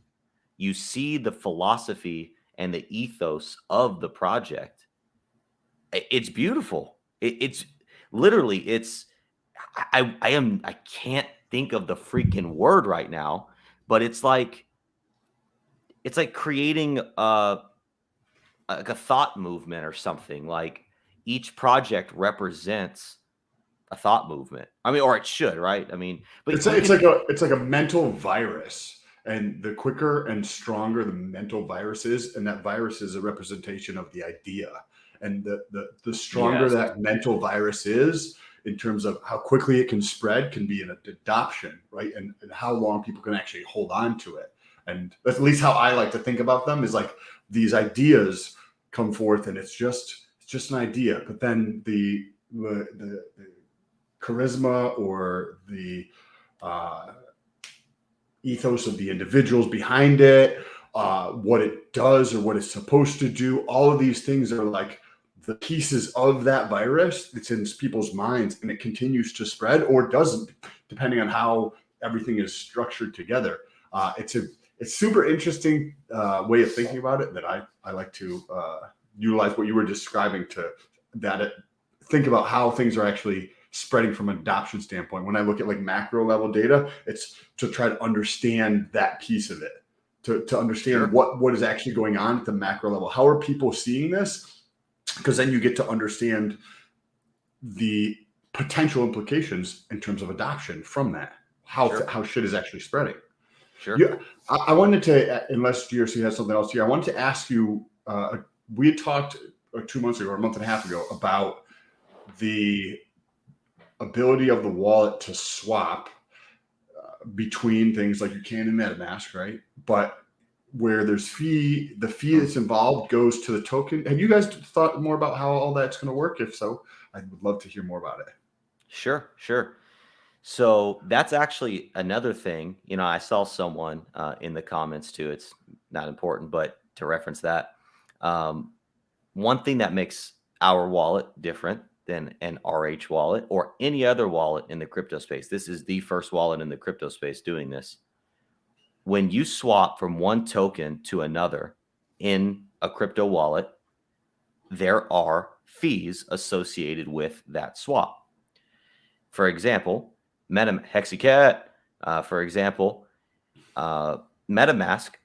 you see the philosophy and the ethos of the project, it's beautiful. It's literally, I can't think of the freaking word right now, but it's like creating a thought movement or something. Like, each project represents a thought movement. I mean, or it should, right? I mean, but it's like a mental virus. And the quicker and stronger the mental virus is, and that virus is a representation of the idea. And the stronger that mental virus is in terms of how quickly it can spread, can be an adoption, right? And how long people can actually hold on to it. And that's at least how I like to think about them, is like these ideas come forth and it's just an idea, but then the charisma or the ethos of the individuals behind it, what it does or what it's supposed to do, all of these things are like the pieces of that virus that's in people's minds, and it continues to spread or doesn't, depending on how everything is structured together. It's super interesting way of thinking about it that I like to utilize what you were describing to think about how things are actually spreading from an adoption standpoint. When I look at like macro level data, it's to try to understand that piece of it, to understand what is actually going on at the macro level. How are people seeing this? Because then you get to understand the potential implications in terms of adoption from that, how shit is actually spreading. Sure. Yeah, I wanted to, unless GRC has something else here, I wanted to ask you, we had talked 2 months ago or a month and a half ago about the ability of the wallet to swap between things like you can in MetaMask, right? But where there's the fee that's involved goes to the token. Have you guys thought more about how all that's going to work? If so, I would love to hear more about it. Sure. So that's actually another thing. You know, I saw someone in the comments too. It's not important, but to reference that, one thing that makes our wallet different than an RH wallet or any other wallet in the crypto space. This is the first wallet in the crypto space doing this. When you swap from one token to another in a crypto wallet, there are fees associated with that swap. For example, MetaMask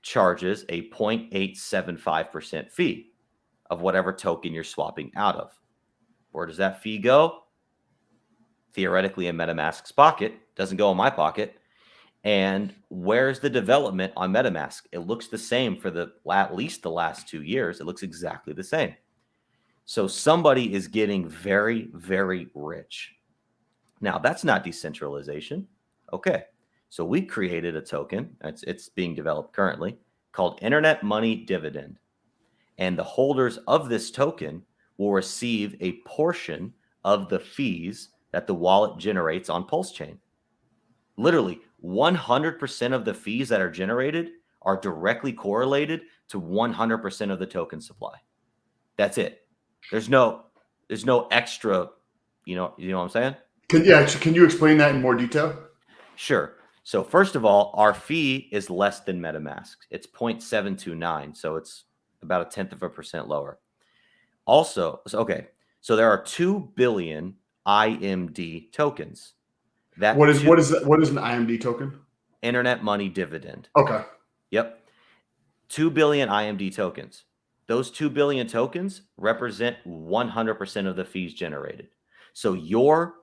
charges a 0.875% fee of whatever token you're swapping out of. Where does that fee go? Theoretically in MetaMask's pocket, doesn't go in my pocket. And where's the development on MetaMask? It looks the same for at least the last 2 years. It looks exactly the same. So somebody is getting very, very rich. Now, that's not decentralization. Okay. So we created a token. It's being developed currently called Internet Money Dividend. And the holders of this token will receive a portion of the fees that the wallet generates on Pulse Chain. Literally, 100% of the fees that are generated are directly correlated to 100% of the token supply. That's it. There's no extra, you know what I'm saying? Can you explain that in more detail? Sure. So first of all, our fee is less than MetaMask. It's 0.729, so it's about 0.1% lower. Also, so there are 2 billion IMD tokens. What is an IMD token? Internet money dividend. Okay. Yep. 2 billion IMD tokens. Those 2 billion tokens represent 100% of the fees generated. So your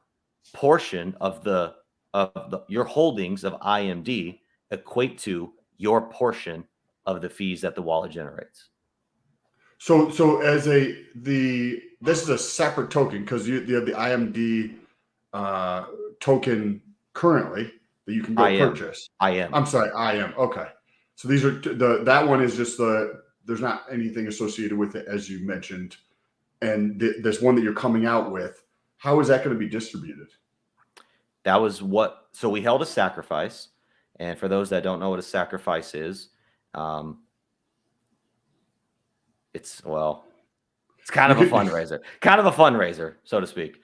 portion of your holdings of IMD equate to your portion of the fees that the wallet generates. So this is a separate token because you have the IMD token currently that you can go purchase. I'm sorry, IM. Okay. So these are that one is just there's not anything associated with it as you mentioned, and this one that you're coming out with. How is that going to be distributed? That was so we held a sacrifice, and for those that don't know what a sacrifice is, it's kind of a fundraiser, so to speak.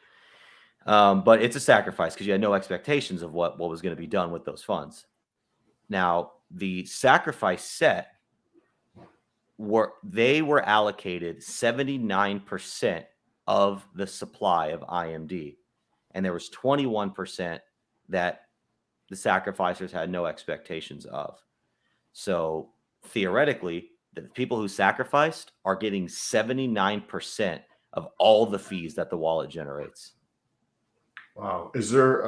But it's a sacrifice because you had no expectations of what was going to be done with those funds. Now, the sacrifice set were allocated 79% of the supply of IMD, and there was 21% that the sacrificers had no expectations of. So theoretically, the people who sacrificed are getting 79% of all the fees that the wallet generates. Wow. Is there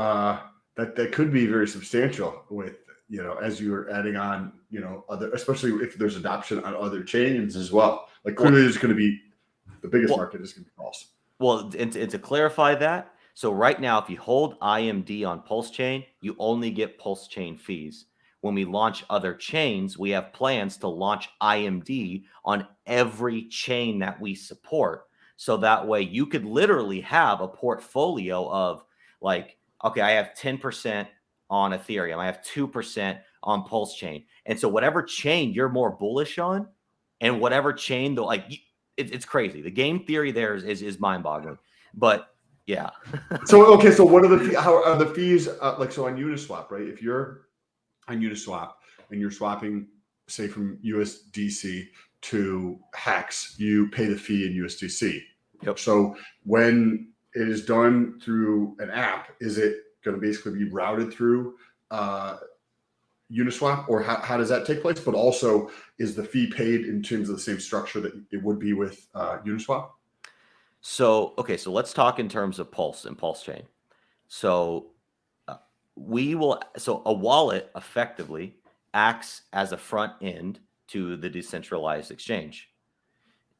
that could be very substantial with, as you're adding on, other, especially if there's adoption on other chains as well. Like clearly there's going to be the biggest market is going to be Pulse. Well, and to clarify that, so right now, if you hold IMD on Pulse Chain, you only get Pulse Chain fees. When we launch other chains, we have plans to launch IMD on every chain that we support. So that way you could literally have a portfolio of like, okay, I have 10% on Ethereum. I have 2% on Pulse Chain. And so whatever chain you're more bullish on and whatever chain, it's crazy. The game theory there is mind-boggling. But yeah. So what are how are the fees like so on Uniswap, right? If you're on Uniswap and you're swapping, say, from USDC to Hex, you pay the fee in USDC. Yep. So when it is done through an app, is it going to basically be routed through Uniswap, or how does that take place? But also, is the fee paid in terms of the same structure that it would be with Uniswap? So let's talk in terms of Pulse and Pulse Chain. So a wallet effectively acts as a front end to the decentralized exchange,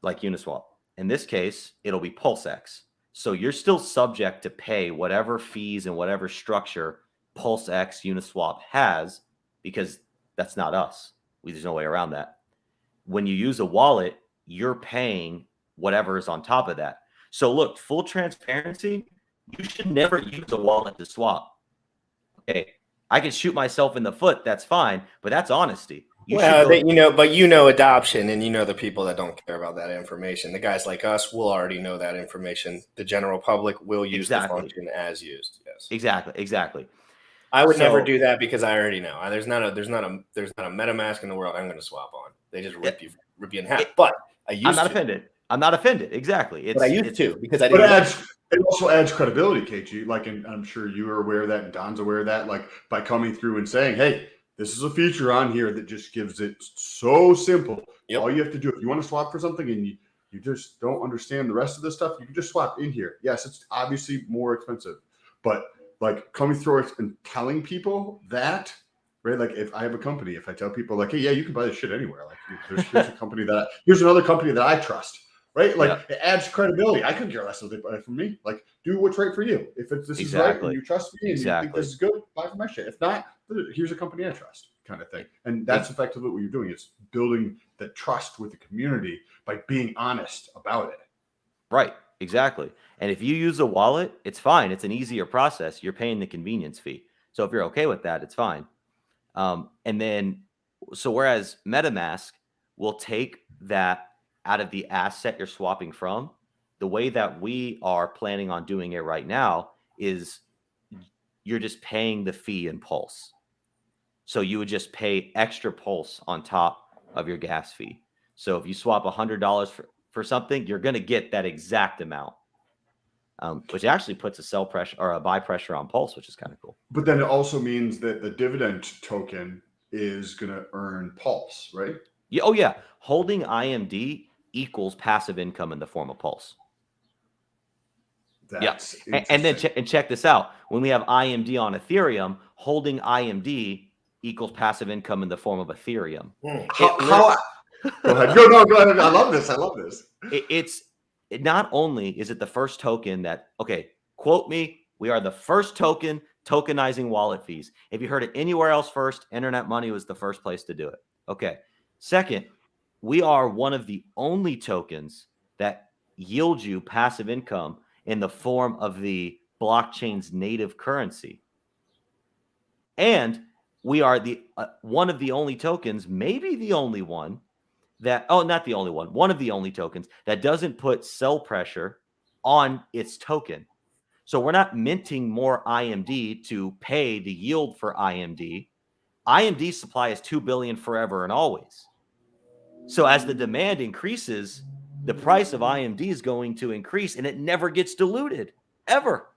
like Uniswap. In this case, it'll be PulseX. So you're still subject to pay whatever fees and whatever structure PulseX Uniswap has, because that's not us. There's no way around that. When you use a wallet, you're paying whatever is on top of that. So look, full transparency, you should never use a wallet to swap. Okay, I can shoot myself in the foot. That's fine, but that's honesty. Adoption, and the people that don't care about that information. The guys like us will already know that information. The general public will use the function as used. Yes, exactly. I would never do that because I already know. There's not a MetaMask in the world I'm going to swap on. They just rip you in half. But I'm not offended. Exactly. But I used to because I didn't. But it also adds credibility, KG. Like, and I'm sure you are aware of that, and Don's aware of that. Like, by coming through and saying, "Hey, this is a feature on here that just gives it so simple. Yep. All you have to do if you want to swap for something and you just don't understand the rest of this stuff, you can just swap in here. Yes, it's obviously more expensive, but like coming through and telling people that." Right, like if I have a company, if I tell people like, "Hey, yeah, you can buy this shit anywhere." Like, here's a company here's another company that I trust. Right, like it adds credibility. I couldn't care less if they buy it from me. Like, do what's right for you. If this is right and you trust me and you think this is good, buy from my shit. If not, here's a company I trust, kind of thing. And that's effectively what you're doing. It's building the trust with the community by being honest about it. Right, exactly. And if you use a wallet, it's fine. It's an easier process. You're paying the convenience fee. So if you're okay with that, it's fine. And then, so whereas MetaMask will take that out of the asset you're swapping from, the way that we are planning on doing it right now is you're just paying the fee in Pulse. So you would just pay extra Pulse on top of your gas fee. So if you swap $100 for something, you're going to get that exact amount, which actually puts a sell pressure or a buy pressure on Pulse, which is kind of cool. But then it also means that the dividend token is going to earn Pulse, right? Yeah, oh yeah, holding IMD equals passive income in the form of Pulse. That's and then check this out. When we have IMD on Ethereum, holding IMD equals passive income in the form of Ethereum. Go ahead. Go ahead. I love this. It's not only is it the first token that, okay, quote me, we are the first token tokenizing wallet fees. If you heard it anywhere else first, Internet Money was the first place to do it. Okay. Second, we are one of the only tokens that yield you passive income in the form of the blockchain's native currency. And we are the one of the only tokens, maybe the only one that, not the only one of the only tokens that doesn't put sell pressure on its token. So we're not minting more IMD to pay the yield for IMD. IMD supply is 2 billion forever and always. So as the demand increases, the price of IMD is going to increase, and it never gets diluted, ever.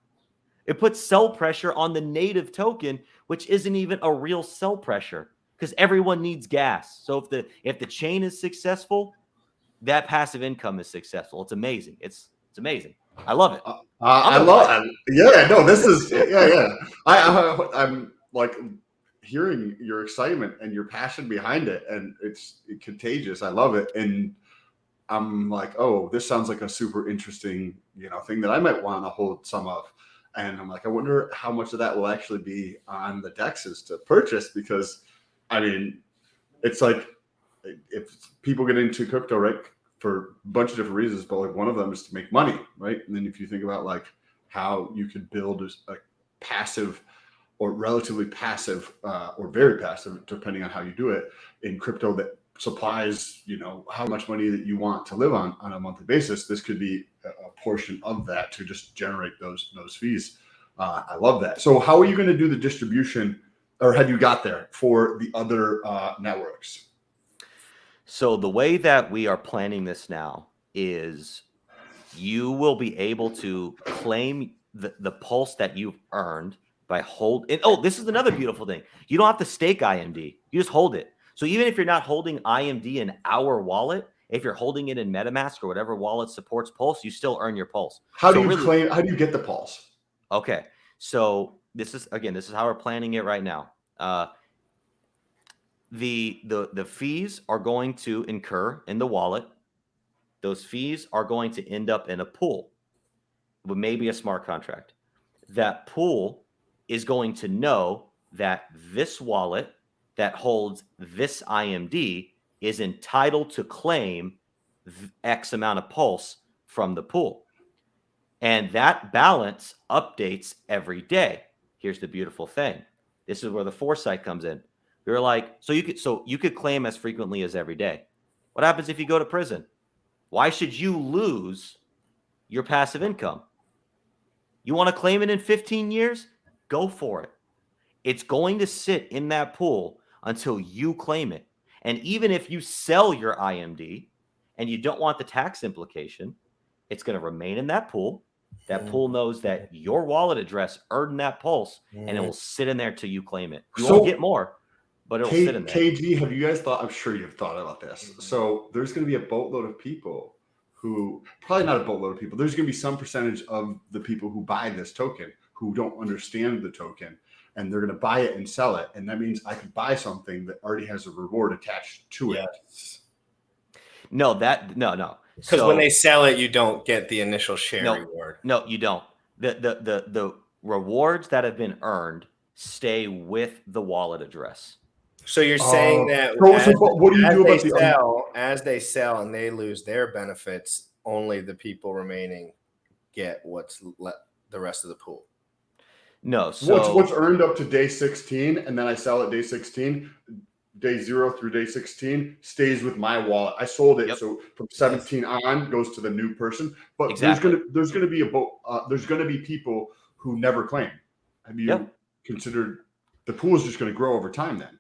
It puts sell pressure on the native token, which isn't even a real sell pressure because everyone needs gas. So if the chain is successful, that passive income is successful. It's amazing. It's amazing. I love it. This is I'm like hearing your excitement and your passion behind it, and it's contagious. I love it, and I'm like, oh, this sounds like a super interesting, thing that I might want to hold some of. And I'm like, I wonder how much of that will actually be on the DEXs to purchase, because I mean, it's like if people get into crypto, right, for a bunch of different reasons, but like one of them is to make money, right? And then if you think about like how you could build a passive or relatively passive or very passive, depending on how you do it, in crypto that supplies, how much money that you want to live on a monthly basis, this could be a portion of that to just generate those fees. I love that. So how are you going to do the distribution, or have you got there for the other networks? So the way that we are planning this now is you will be able to claim the Pulse that you've earned by holding. Oh, this is another beautiful thing. You don't have to stake IMD. You just hold it. So even if you're not holding IMD in our wallet, if you're holding it in MetaMask or whatever wallet supports Pulse, you still earn your Pulse. How do you get the Pulse? Okay. So this is how we're planning it right now. The fees are going to incur in the wallet. Those fees are going to end up in a pool, but maybe a smart contract. That pool is going to know that this wallet that holds this IMD is entitled to claim X amount of Pulse from the pool. And that balance updates every day. Here's the beautiful thing. This is where the foresight comes in. You're like, so you could claim as frequently as every day. What happens if you go to prison? Why should you lose your passive income? You want to claim it in 15 years? Go for it. It's going to sit in that pool until you claim it. And even if you sell your IMD and you don't want the tax implication, it's going to remain in that pool. That pool knows that your wallet address earned that Pulse, and it will sit in there till you claim it. You won't get more, but it'll sit in there. KG, have you guys thought? I'm sure you've thought about this. So there's going to be a boatload of people who, probably not a boatload of people, there's going to be some percentage of the people who buy this token who don't understand the token, and they're going to buy it and sell it. And that means I could buy something that already has a reward attached to it. No. Because when they sell it, you don't get the initial share reward. No, you don't. The rewards that have been earned stay with the wallet address. So you're saying that what do you do about as they sell and they lose their benefits, only the people remaining get what's the rest of the pool? No. So what's earned up to day 16, and then I sell at day 16, day 0 through day 16 stays with my wallet. I sold it, so from 17 on goes to the new person. But Exactly. there's gonna be people who never claim. Have you considered the pool is just going to grow over time then?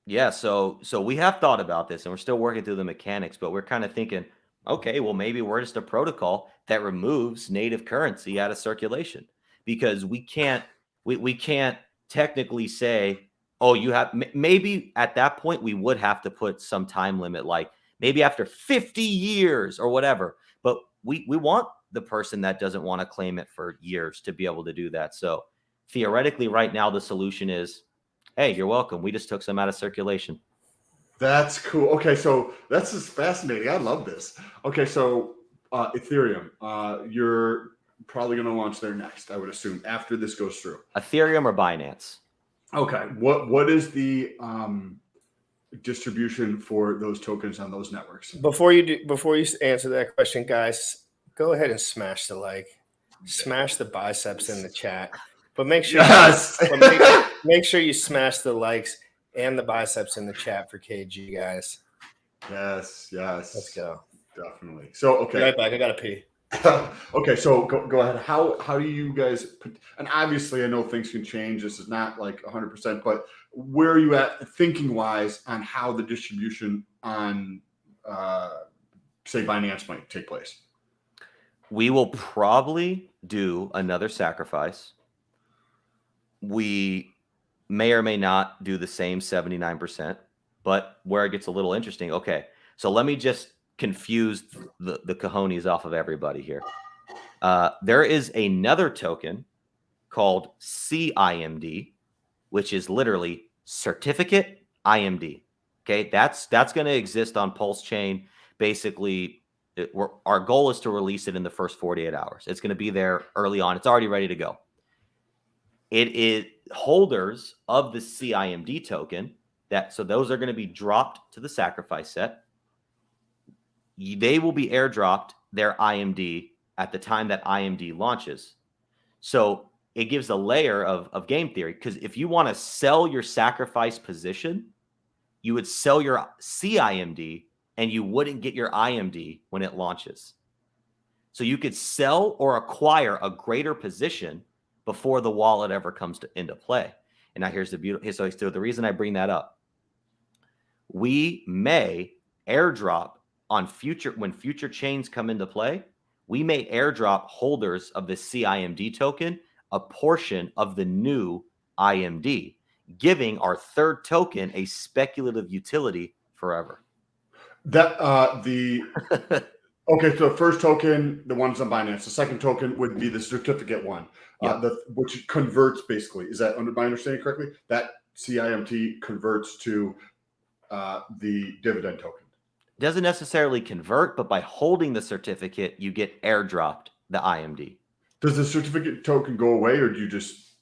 Yeah, so we have thought about this, and we're still working through the mechanics, but we're kind of thinking, okay, well, maybe we're just a protocol that removes native currency out of circulation, because we can't technically say, oh, you have maybe at that point we would have to put some time limit, like maybe after 50 years or whatever. But we want the person that doesn't want to claim it for years to be able to do that. So theoretically, right now the solution is, hey, you're welcome. We just took some out of circulation. That's cool. Okay, so that's just fascinating. I love this. Okay, so Ethereum, you're probably going to launch there next, I would assume, after this goes through. Ethereum or Binance? Okay, what is the distribution for those tokens on those networks? Before you answer that question, guys, go ahead and smash the like, smash the biceps in the chat. But make sure, make sure you smash the likes and the biceps in the chat for KG, guys. Yes. Let's go. Definitely. So, okay. Be right back. I gotta pee. Okay, so go ahead. How do you guys put, and obviously I know things can change. This is not like 100%, but where are you at thinking wise on how the distribution on say Binance might take place? We will probably do another sacrifice. We may or may not do the same 79%, but where it gets a little interesting. Okay, so let me just confuse the cojones off of everybody here. There is another token called CIMD, which is literally certificate IMD. Okay, that's going to exist on Pulse Chain. Basically, our goal is to release it in the first 48 hours. It's going to be there early on. It's already ready to go. It is holders of the CIMD token so those are going to be dropped to the sacrifice set. They will be airdropped their IMD at the time that IMD launches. So it gives a layer of game theory, because if you want to sell your sacrifice position, you would sell your CIMD and you wouldn't get your IMD when it launches. So you could sell or acquire a greater position before the wallet ever comes into play. And now here's the beauty. So the reason I bring that up, we may airdrop on when future chains come into play, we may airdrop holders of the CIMD token a portion of the new IMD, giving our third token a speculative utility forever. That okay, so the first token, the one's on Binance. The second token would be the certificate one, which converts basically. Is that under my understanding correctly? That CIMT converts to the dividend token. Doesn't necessarily convert, but by holding the certificate, you get airdropped the IMD. Does the certificate token go away, or do you just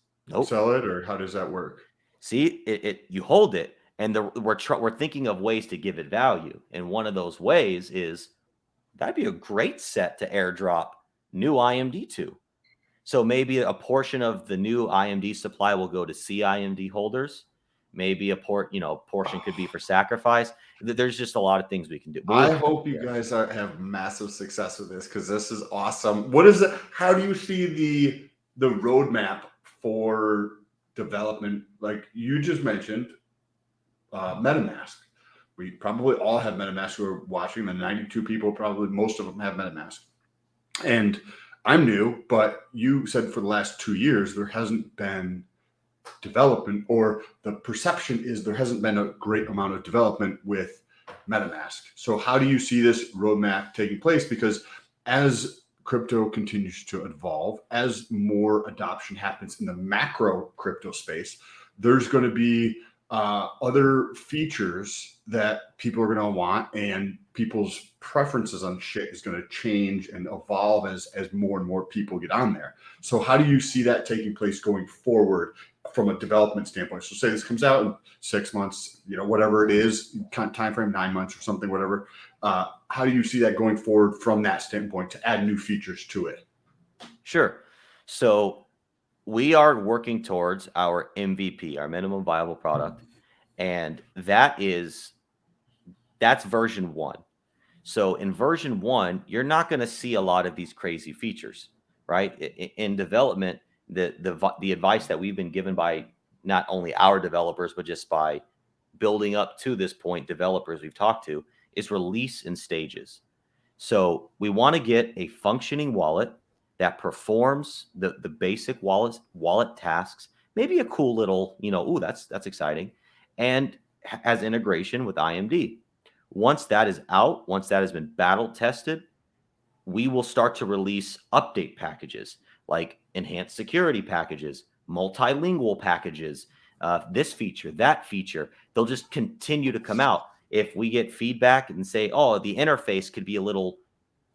sell it, or how does that work? See, you hold it, and we're thinking of ways to give it value, and one of those ways is that'd be a great set to airdrop new IMD to. So maybe a portion of the new IMD supply will go to CIMD holders. Maybe a portion could be for sacrifice. There's just a lot of things we can do. I hope you guys have massive success with this, because this is awesome. What is it? How do you see the roadmap for development? Like you just mentioned, MetaMask. We probably all have MetaMask who are watching. The 92 people, probably most of them have MetaMask. And I'm new, but you said for the last 2 years there hasn't been development, or the perception is there hasn't been a great amount of development with MetaMask. So how do you see this roadmap taking place? Because as crypto continues to evolve, as more adoption happens in the macro crypto space, there's going to be other features that people are going to want, and people's preferences on shit is going to change and evolve as more and more people get on there. So how do you see that taking place going forward from a development standpoint? So say this comes out in 6 months, whatever it is, time frame, 9 months or something, whatever. How do you see that going forward from that standpoint to add new features to it? Sure. So we are working towards our MVP, our minimum viable product. And that's version 1. So in version 1, you're not going to see a lot of these crazy features, right? In development, the advice that we've been given by not only our developers, but just by building up to this point, developers we've talked to, is release in stages. So we want to get a functioning wallet that performs the basic wallet tasks, maybe a cool little, ooh, that's exciting, and has integration with IMD. Once that is out, once that has been battle tested, we will start to release update packages like enhanced security packages, multilingual packages, this feature, that feature. They'll just continue to come out. If we get feedback and say, oh, the interface could be a little,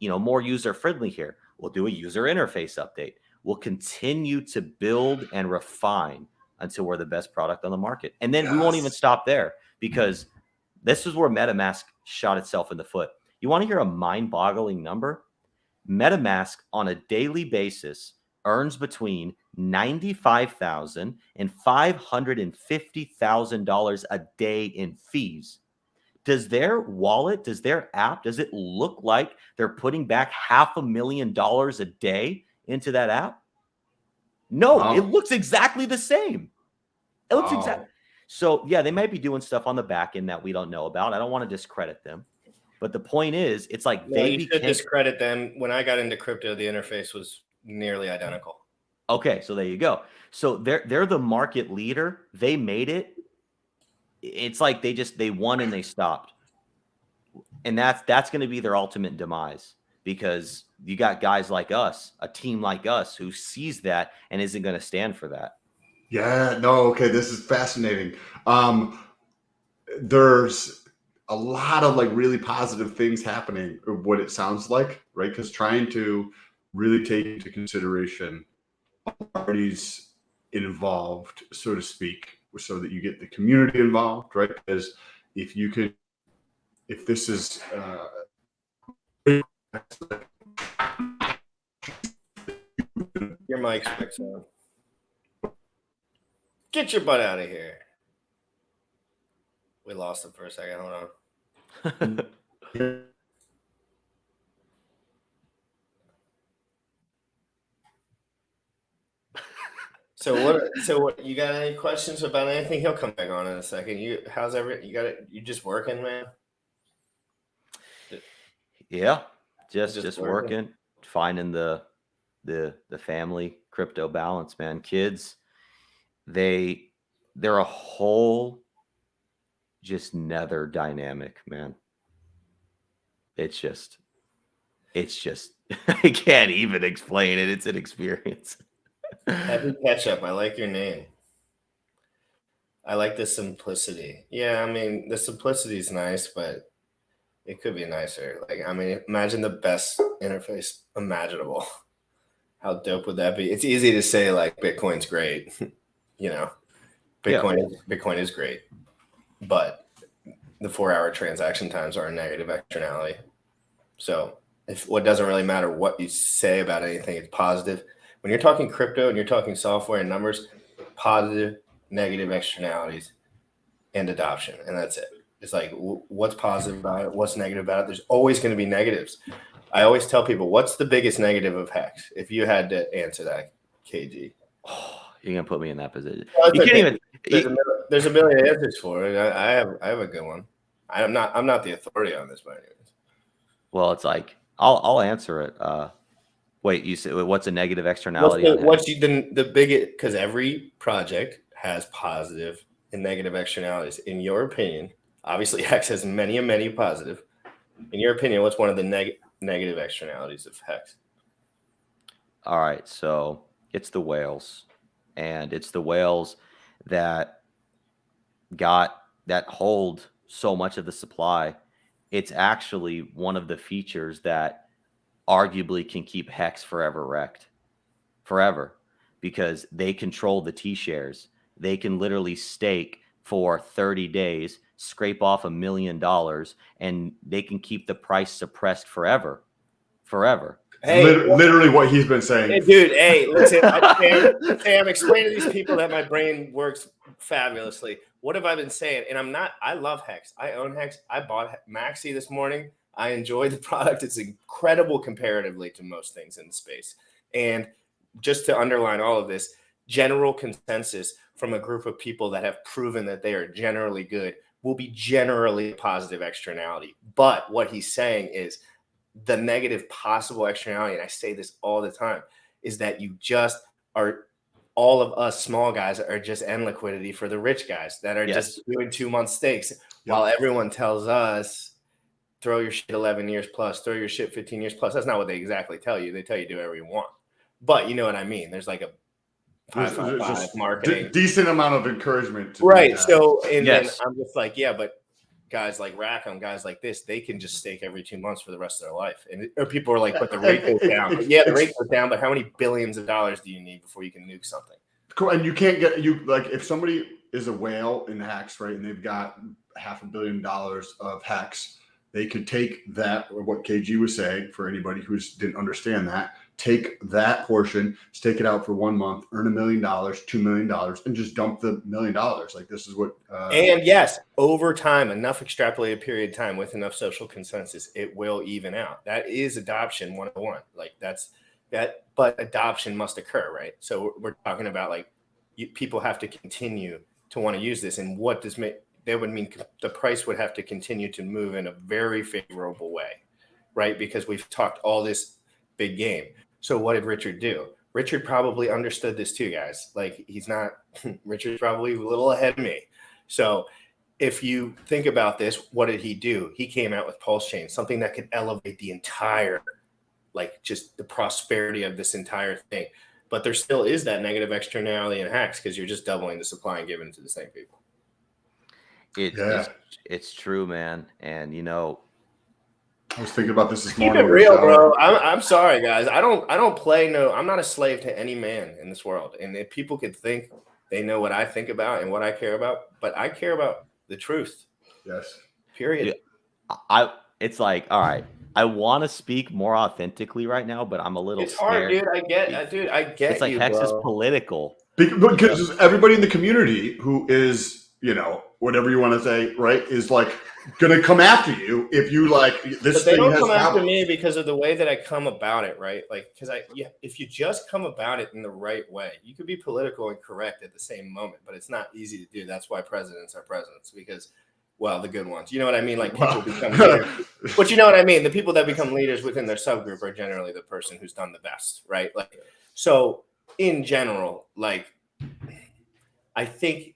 more user friendly here, we'll do a user interface update. We'll continue to build and refine until we're the best product on the market. And then we won't even stop there, because this is where MetaMask shot itself in the foot. You want to hear a mind-boggling number? MetaMask on a daily basis earns between $95,000 and $550,000 a day in fees. Does their wallet, does their app, does it look like they're putting back $500,000 a day into that app? No, Wow. It looks exactly the same. It looks exactly. So yeah, they might be doing stuff on the back end that we don't know about. I don't want to discredit them, but the point is, it's like you should discredit them. When I got into crypto, the interface was nearly identical. Okay, so there you go. So they're the market leader. They made it. It's like they won and they stopped, and that's going to be their ultimate demise, because you got guys like us, a team like us, who sees that and isn't going to stand for that. Yeah, no, okay, this is fascinating. There's a lot of like really positive things happening, what it sounds like, right? Because trying to really take into consideration parties involved, so to speak, so that you get the community involved, right? Because if this is your mic's fixed on. Get your butt out of here. We lost him for a second. Hold on. So what? You got any questions about anything? He'll come back on in a second. You just working, man? Yeah, just working, finding the family crypto balance, man. Kids, they're a whole just nether dynamic, man. It's just I can't even explain it. It's an experience. Happy Ketchup. I like your name. I like the simplicity. Yeah, I mean, the simplicity is nice, but it could be nicer. Like, I mean, imagine the best interface imaginable. How dope would that be? It's easy to say like Bitcoin's great, Bitcoin is great, but the 4-hour transaction times are a negative externality. So what doesn't really matter what you say about anything, it's positive. When you're talking crypto and you're talking software and numbers, positive, negative externalities and adoption, and that's it. It's like, what's positive about it? What's negative about it? There's always going to be negatives. I always tell people, what's the biggest negative of Hex? If you had to answer that, KG. Oh, you're gonna put me in that position. Well, you can't even. There's a million answers for it. I have a good one. I'm not the authority on this by any means. Well, it's like I'll answer it. Wait, you said what's a negative externality? What's the biggest? Because every project has positive and negative externalities. In your opinion, obviously Hex has many positive. In your opinion, what's one of the negative externalities of Hex? All right, so it's the whales, and it's the whales that hold so much of the supply. It's actually one of the features that arguably can keep Hex forever wrecked, because they control the T-shares. They can literally stake for 30 days, scrape off $1 million, and they can keep the price suppressed forever. Hey, literally what he's been saying. Hey, dude. Hey, listen, Sam, explain to these people that my brain works fabulously. What have I been saying? And I love Hex. I own Hex. I bought Maxi this morning. I enjoy the product. It's incredible comparatively to most things in the space. And just to underline all of this, general consensus from a group of people that have proven that they are generally good will be generally a positive externality. But what he's saying is the negative possible externality, and I say this all the time, is that you just are, all of us small guys are just end liquidity for the rich guys that are just doing 2-month stakes, while everyone tells us throw your shit 11 years plus, throw your shit 15 years plus. That's not what they exactly tell you. They tell you do whatever you want. But you know what I mean? There's like a 5 marketing. Decent amount of encouragement. Right. So, and then I'm just like, yeah, but guys like Rackham, guys like this, they can just stake every 2 months for the rest of their life. And people are like, but the rate goes down. The rate goes down, but how many billions of dollars do you need before you can nuke something? Cool. And you can't get like if somebody is a whale in Hex, right, and they've got $500 million of Hex, they could take that, or what KG was saying for anybody who didn't understand that, take that portion, stake it out for 1 month, earn $1 million, $2 million, and just dump the $1 million. Like this is what. And yes, over time, enough extrapolated period of time with enough social consensus, it will even out. That is adoption 101. Like that's that, but adoption must occur, right? So we're talking about like people have to continue to want to use this, and what does that would mean the price would have to continue to move in a very favorable way, right? Because we've talked all this big game. So what did Richard do? Richard probably understood this too, guys. Like Richard's probably a little ahead of me. So if you think about this, what did he do? He came out with Pulse Chain, something that could elevate the entire, like just the prosperity of this entire thing. But there still is that negative externality in Hex because you're just doubling the supply and giving it to the same people. It's true, man. And I was thinking about this morning. Keep it real, bro. I'm sorry, guys. I don't play. I'm not a slave to any man in this world. And if people could think they know what I think about and what I care about, but I care about the truth. Yes. Period. It's like, all right, I want to speak more authentically right now, but I'm a little It's scared. hard, dude. I get It's like Hex is political. Because everybody in the community who is, whatever you want to say, right, is like going to come after you if you like this. But they don't come after me because of the way that I come about it, right? Like, because if you just come about it in the right way, you could be political and correct at the same moment, but it's not easy to do. That's why presidents are presidents, because, well, the good ones, you know what I mean? Like people become leaders. But you know what I mean? The people that become leaders within their subgroup are generally the person who's done the best, right? Like, so in general, like, I think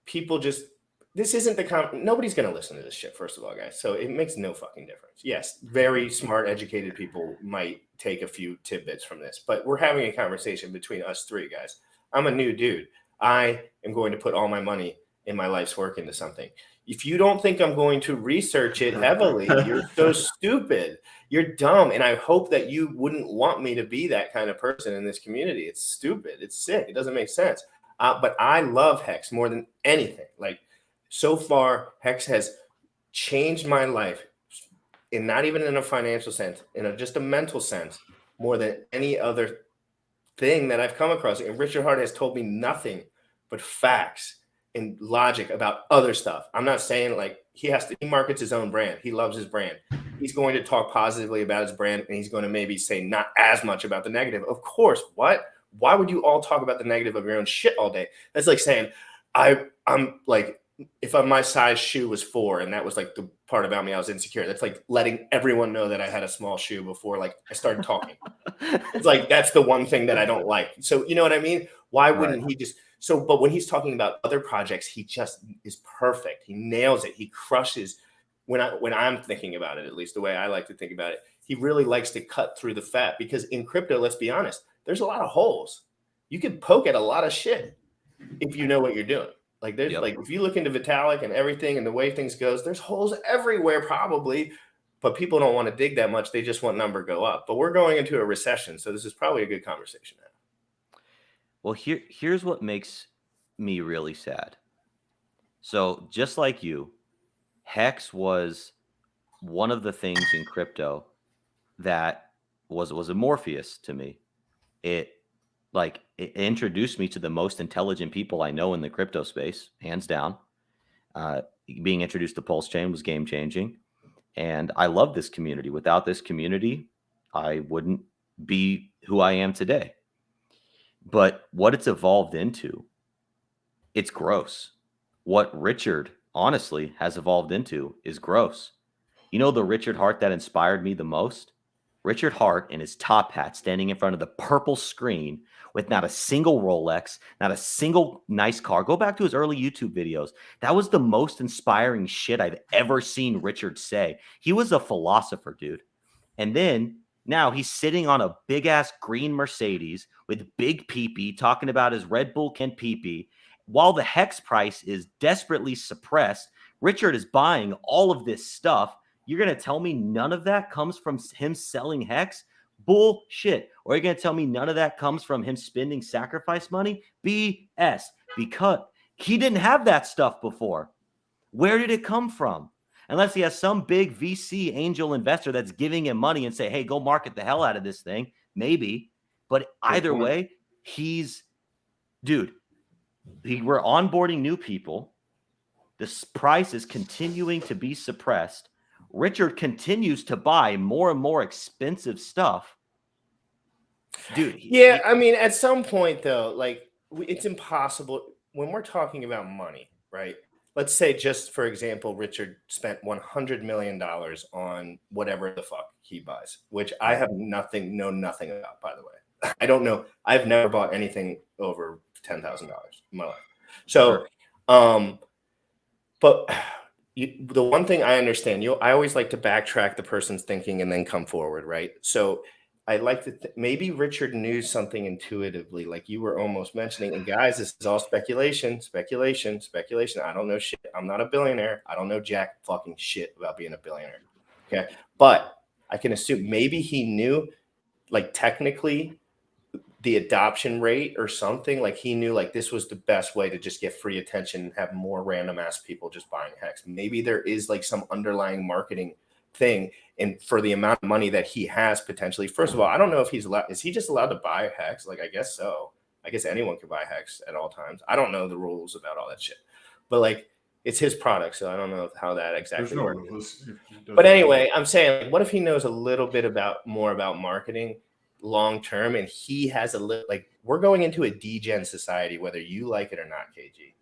people this isn't nobody's going to listen to this shit, first of all, guys. So it makes no fucking difference. Yes, very smart, educated people might take a few tidbits from this, but we're having a conversation between us three, guys. I'm a new dude. I am going to put all my money in my life's work into something. If you don't think I'm going to research it heavily, you're so stupid. You're dumb. And I hope that you wouldn't want me to be that kind of person in this community. It's stupid. It's sick. It doesn't make sense. But I love Hex more than anything. Like, so far, Hex has changed my life, and not even in a financial sense, in just a mental sense, more than any other thing that I've come across. And Richard Hart has told me nothing but facts and logic about other stuff. I'm not saying like he markets his own brand. He loves his brand. He's going to talk positively about his brand, and he's going to maybe say not as much about the negative. Of course, what? Why would you all talk about the negative of your own shit all day? That's like saying I'm like, if my size shoe was 4 and that was like the part about me I was insecure, that's like letting everyone know that I had a small shoe before like I started talking. It's like that's the one thing that I don't like. So you know what I mean? Why wouldn't he just but when he's talking about other projects, he just is perfect. He nails it. He crushes when I'm thinking about it, at least the way I like to think about it. He really likes to cut through the fat, because in crypto, let's be honest, there's a lot of holes. You can poke at a lot of shit if you know what you're doing. Like there's like if you look into Vitalik and everything and the way things goes, there's holes everywhere probably, but people don't want to dig that much. They just want number go up. But we're going into a recession, so this is probably a good conversation now. Well, here's what makes me really sad. So just like you, Hex was one of the things in crypto that was a Morpheus to me. It introduced me to the most intelligent people I know in the crypto space, hands down. Being introduced to Pulse Chain was game changing, and I love this community. Without this community, I wouldn't be who I am today. But what it's evolved into, it's gross. What Richard honestly has evolved into is gross. You know the Richard Hart that inspired me the most? Richard Hart in his top hat standing in front of the purple screen with not a single Rolex, not a single nice car. Go back to his early YouTube videos. That was the most inspiring shit I've ever seen Richard say. He was a philosopher, dude. And then now he's sitting on a big ass green Mercedes with big peepee talking about his Red Bull can peepee. While the hex price is desperately suppressed, Richard is buying all of this stuff. You're going to tell me none of that comes from him selling hex? Bullshit. Or are you going to tell me none of that comes from him spending sacrifice money? BS. Because he didn't have that stuff before. Where did it come from? Unless he has some big VC angel investor that's giving him money and say, hey, go market the hell out of this thing. Maybe. But either way, dude, we're onboarding new people. This price is continuing to be suppressed. Richard continues to buy more and more expensive stuff. Dude. Yeah, I mean, at some point, though, like, it's impossible when we're talking about money, right? Let's say, just for example, Richard spent $100 million on whatever the fuck he buys, which I have know nothing about, by the way. I don't know. I've never bought anything over $10,000 in my life. So, but the one thing I understand, I always like to backtrack the person's thinking and then come forward, right? So I like to maybe Richard knew something intuitively, like you were almost mentioning. And guys, this is all speculation. I don't know shit. I'm not a billionaire. I don't know jack fucking shit about being a billionaire. Okay. But I can assume maybe he knew, like, technically the adoption rate or something. Like, he knew, like, this was the best way to just get free attention and have more random ass people just buying hex. Maybe there is like some underlying marketing thing, and for the amount of money that he has potentially. First of all, I don't know if is he just allowed to buy hex? Like, I guess so. I guess anyone can buy hex at all times. I don't know the rules about all that shit, but like, it's his product, so I don't know how that exactly works. But anyway, I'm saying, like, what if he knows a little bit more about marketing long term, and he has a little, like, we're going into a degen society, whether you like it or not, KG,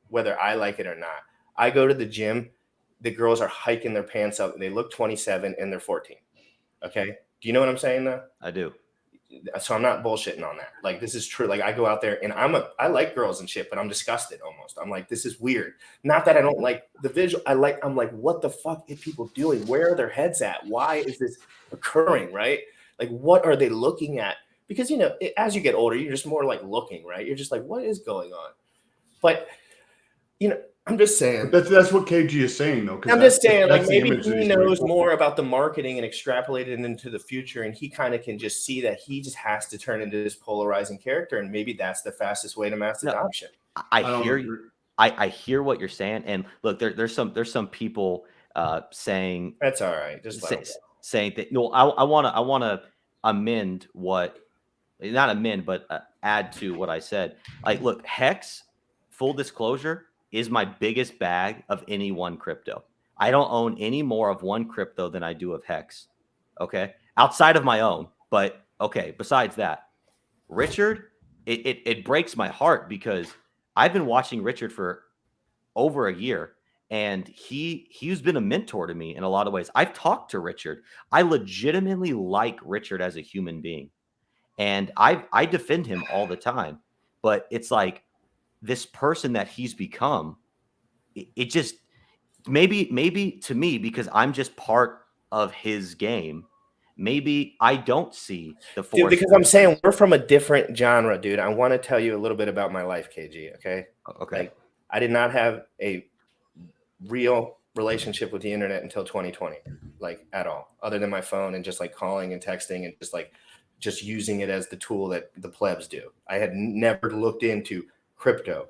whether I like it or not. I go to the gym, the girls are hiking their pants up, they look 27 and they're 14. Okay. Do you know what I'm saying though? I do. So I'm not bullshitting on that. Like, this is true. Like, I go out there and I like girls and shit, but I'm disgusted almost. I'm like, this is weird. Not that I don't like the visual. I'm like, what the fuck are people doing? Where are their heads at? Why is this occurring? Right? Like, what are they looking at? Because, as you get older, you're just more like looking, right? You're just like, what is going on? But, I'm just saying. That's what KG is saying, though. I'm just saying, like, maybe he knows more about the marketing and extrapolate it into the future, and he kind of can just see that he just has to turn into this polarizing character, and maybe that's the fastest way to mass adoption. I hear you. I hear what you're saying, and look, there's some people saying that's all right. Just saying that. No, I want to amend what, not amend, but add to what I said. Like, look, hex, full disclosure, is my biggest bag of any one crypto. I don't own any more of one crypto than I do of hex. Okay. Outside of my own, but okay. Besides that, Richard, it breaks my heart because I've been watching Richard for over a year, and he's been a mentor to me in a lot of ways. I've talked to Richard. I legitimately like Richard as a human being, and I defend him all the time, but it's like, this person that he's become, it just maybe to me, because I'm just part of his game, maybe I don't see the force. Dude, because I'm saying we're from a different genre, dude. I want to tell you a little bit about my life, KG. Okay. Like, I did not have a real relationship with the internet until 2020, like, at all, other than my phone and just like calling and texting and just using it as the tool that the plebs do. I had never looked into crypto,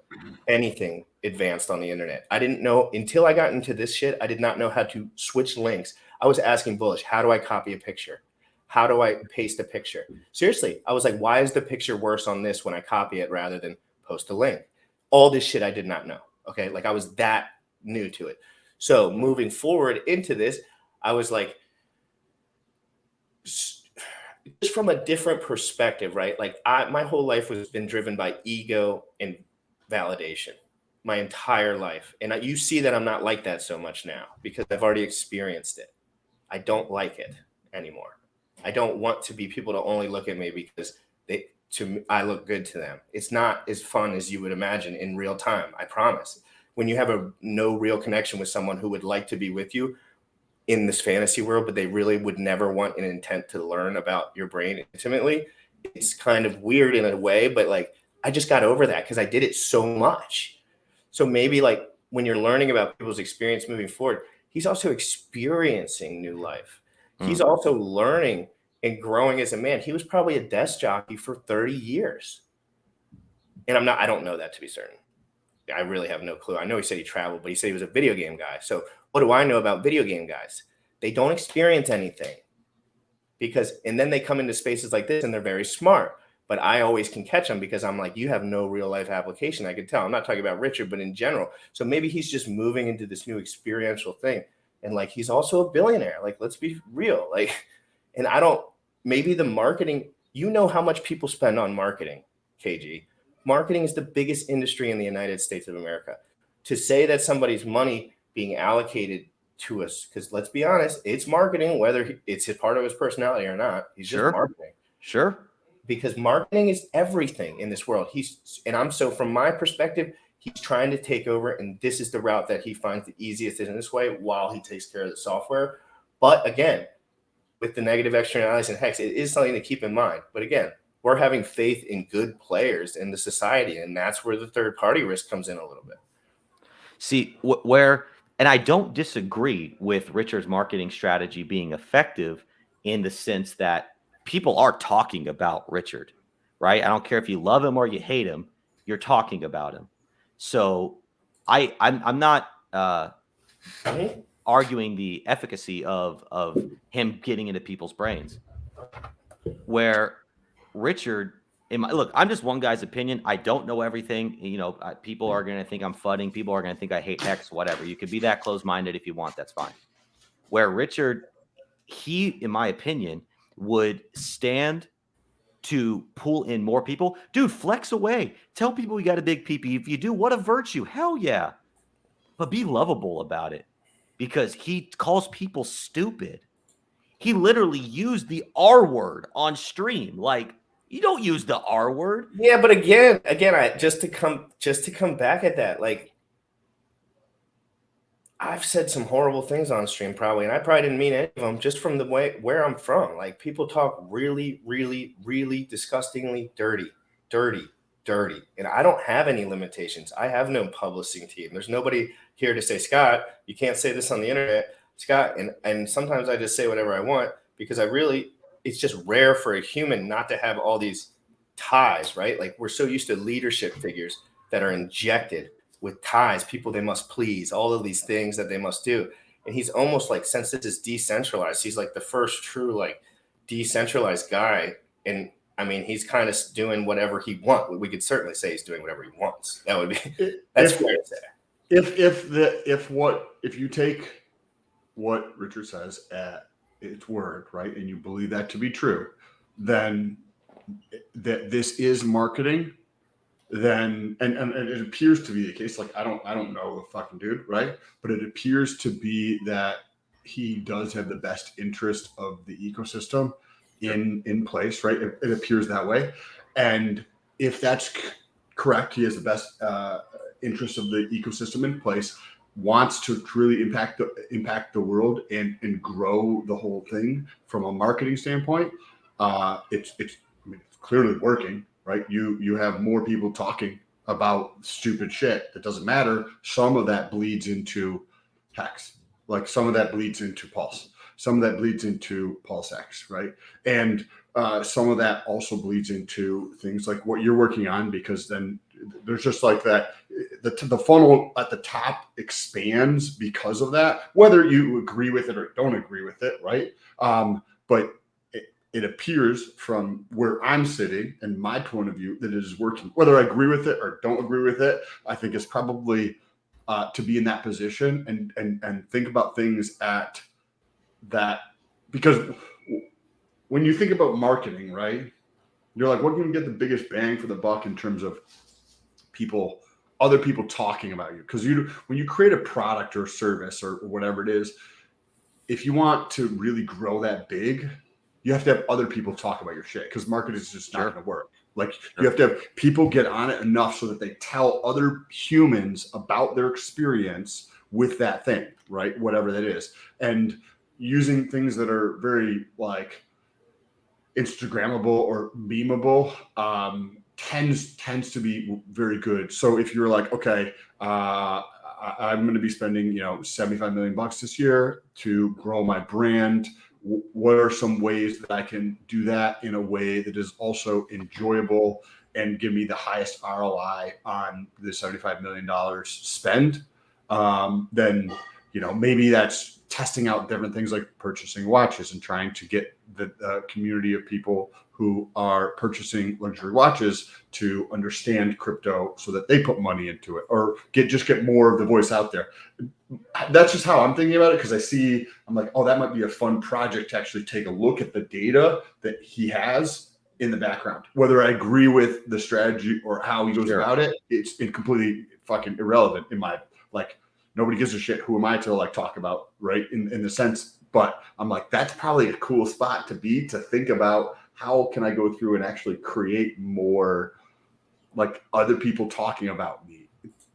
anything advanced on the internet. I didn't know until I got into this shit. I did not know how to switch links. I was asking Bullish, how do I copy a picture? How do I paste a picture? Seriously, I was like, why is the picture worse on this when I copy it rather than post a link? All this shit I did not know. Okay. Like I was that new to it. So moving forward into this, I was like, just from a different perspective, right? Like my whole life has been driven by ego and validation my entire life. And you see that I'm not like that so much now because I've already experienced it. I don't like it anymore. I don't want to be people to only look at me because I look good to them. It's not as fun as you would imagine in real time. I promise. When you have no real connection with someone who would like to be with you in this fantasy world, but they really would never want an intent to learn about your brain intimately, it's kind of weird in a way, but like I just got over that because I did it so much. So maybe like when you're learning about people's experience moving forward, he's also experiencing new life. He's also learning and growing as a man. He was probably a desk jockey for 30 years. And I don't know that to be certain. I really have no clue. I know he said he traveled, but he said he was a video game guy. So what do I know about video game guys? They don't experience anything and then they come into spaces like this and they're very smart. But I always can catch them because I'm like, you have no real life application. I could tell. I'm not talking about Richard, but in general. So maybe he's just moving into this new experiential thing. And like, he's also a billionaire. Like, let's be real. Like, and maybe the marketing, how much people spend on marketing, KG. Marketing is the biggest industry in the United States of America. To say that somebody's money being allocated to us, because let's be honest, it's marketing, whether it's a part of his personality or not. He's just marketing. Sure. Because marketing is everything in this world. From my perspective, he's trying to take over, and this is the route that he finds the easiest in this way while he takes care of the software. But again, with the negative externalities and Hex, it is something to keep in mind. But again, we're having faith in good players in the society, and that's where the third party risk comes in a little bit. See, and I don't disagree with Richard's marketing strategy being effective in the sense that people are talking about Richard, right? I don't care if you love him or you hate him, you're talking about him. So I'm not arguing the efficacy of him getting into people's brains. Where Richard, look, I'm just one guy's opinion. I don't know everything. People are going to think I'm fudding. People are going to think I hate Hex, whatever. You could be that close-minded if you want. That's fine. Where Richard, he, in my opinion, would stand to pull in more people. Dude, flex away. Tell people you got a big PP. If you do, what a virtue. Hell yeah. But be lovable about it because he calls people stupid. He literally used the R word on stream. Like, you don't use the R word. Yeah, but again, just to come back at that, like, I've said some horrible things on stream probably, and I probably didn't mean any of them just from the way where I'm from. Like, people talk really, really, really disgustingly dirty. And I don't have any limitations. I have no publishing team. There's nobody here to say, Scott, you can't say this on the internet, Scott. And sometimes I just say whatever I want because it's just rare for a human not to have all these ties, right? Like, we're so used to leadership figures that are injected with ties, people they must please, all of these things that they must do. And he's almost like, since this is decentralized, he's like the first true like decentralized guy. And I mean, he's kind of doing whatever he wants. We could certainly say he's doing whatever he wants. That would be that's fair to say. If you take what Richard says at its word, right, and you believe that to be true, then that this is marketing. Then and it appears to be the case. Like, I don't know the fucking dude, right? But it appears to be that he does have the best interest of the ecosystem in place, right? It appears that way. And if that's correct, he has the best interest of the ecosystem in place, wants to really impact the world and grow the whole thing from a marketing standpoint. It's clearly working. Right, you have more people talking about stupid shit that doesn't matter. Some of that bleeds into Hex, like some of that bleeds into Pulse, some of that bleeds into Pulse X, right? And some of that also bleeds into things like what you're working on, because then there's just like that. The funnel at the top expands because of that, whether you agree with it or don't agree with it, right? But it appears from where I'm sitting and my point of view that it is working. Whether I agree with it or don't agree with it, I think it's probably to be in that position and think about things at that, because when you think about marketing, right, you're like, what can you get the biggest bang for the buck in terms of other people talking about you? Because when you create a product or service or whatever it is, if you want to really grow that big, you have to have other people talk about your shit, because marketing is just not going to work. Like you have to have people get on it enough so that they tell other humans about their experience with that thing, right? Whatever that is. And using things that are very like Instagrammable or memeable tends to be very good. So if you're like, okay, I'm going to be spending, $75 million this year to grow my brand. What are some ways that I can do that in a way that is also enjoyable and give me the highest ROI on the $75 million spend? Then, maybe that's testing out different things like purchasing watches and trying to get the community of people who are purchasing luxury watches to understand crypto so that they put money into it, or get more of the voice out there. That's just how I'm thinking about it, because I'm like, oh, that might be a fun project to actually take a look at the data that he has in the background. Whether I agree with the strategy or how he goes about it, it's completely fucking irrelevant in my, like, nobody gives a shit. Who am I to like talk about, right? In the sense, but I'm like, that's probably a cool spot to think about how can I go through and actually create more like other people talking about me,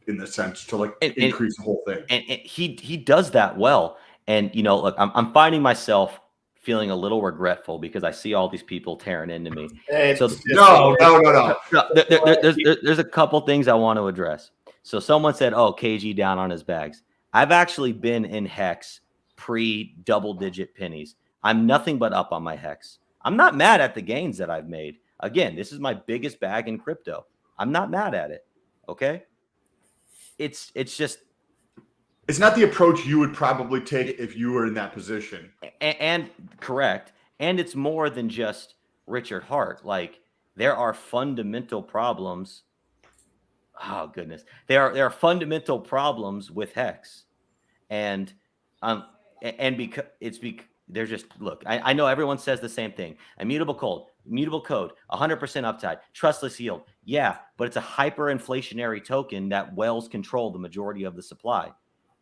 in the sense to like increase the whole thing. And he does that well. And look, I'm finding myself feeling a little regretful because I see all these people tearing into me. So no. There's a couple things I want to address. So someone said, "Oh, KG down on his bags." I've actually been in Hex pre-double-digit pennies. I'm nothing but up on my Hex. I'm not mad at the gains that I've made. Again, this is my biggest bag in crypto. I'm not mad at it. Okay. It's just, it's not the approach you would probably take if you were in that position. And correct. And it's more than just Richard Hart. Like, there are fundamental problems. Oh goodness. There are fundamental problems with Hex. And because they're just, look, I know everyone says the same thing. Immutable code, 100% upside, trustless yield. Yeah, but it's a hyperinflationary token that whales control the majority of the supply.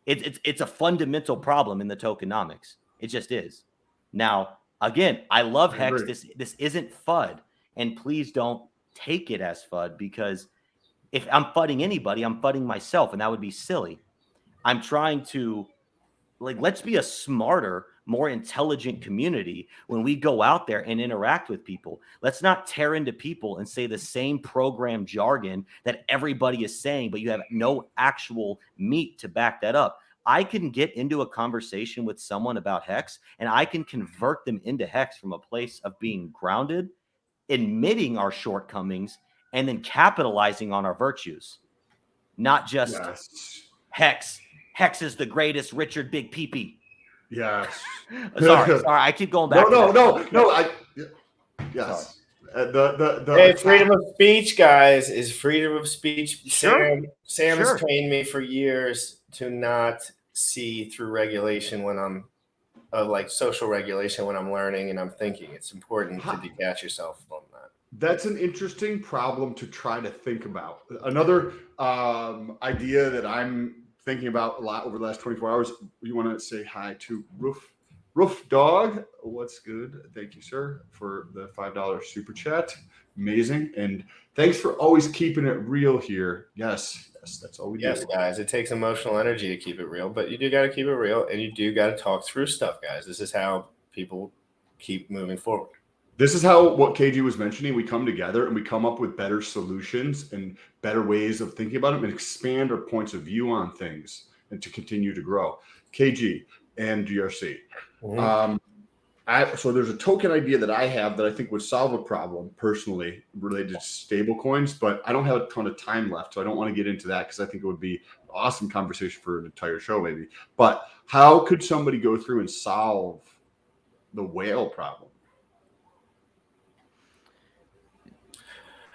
It's a fundamental problem in the tokenomics. It just is. Now, again, I love Hex. This isn't FUD, and please don't take it as FUD, because if I'm FUDing anybody, I'm FUDing myself, and that would be silly. I'm trying to, like, let's be a smarter, more intelligent community when we go out there and interact with people. Let's not tear into people and say the same program jargon that everybody is saying, but you have no actual meat to back that up. I can get into a conversation with someone about Hex, and I can convert them into Hex from a place of being grounded, admitting our shortcomings, and then capitalizing on our virtues. Not just Hex. Hex is the greatest, Richard Big Peepee. Yes. sorry, I keep going back. No. Yes. Hey, freedom of speech, guys, is freedom of speech. Sure. Sam has trained me for years to not see through regulation when I'm like social regulation when I'm learning and I'm thinking. It's important to detach yourself from that. That's an interesting problem to try to think about. Another idea that I'm thinking about a lot over the last 24 hours. You want to say hi to Roof Dog. What's good? Thank you, sir, for the $5 super chat. Amazing. And thanks for always keeping it real here. Yes, that's all we do. Yes, guys, it takes emotional energy to keep it real, but you do got to keep it real, and you do got to talk through stuff, guys. This is how people keep moving forward. This is how what KG was mentioning. We come together and we come up with better solutions and better ways of thinking about them and expand our points of view on things and to continue to grow. KG and GRC. Mm-hmm. So there's a token idea that I have that I think would solve a problem personally related to stable coins, but I don't have a ton of time left. So I don't want to get into that because I think it would be an awesome conversation for an entire show maybe. But how could somebody go through and solve the whale problem?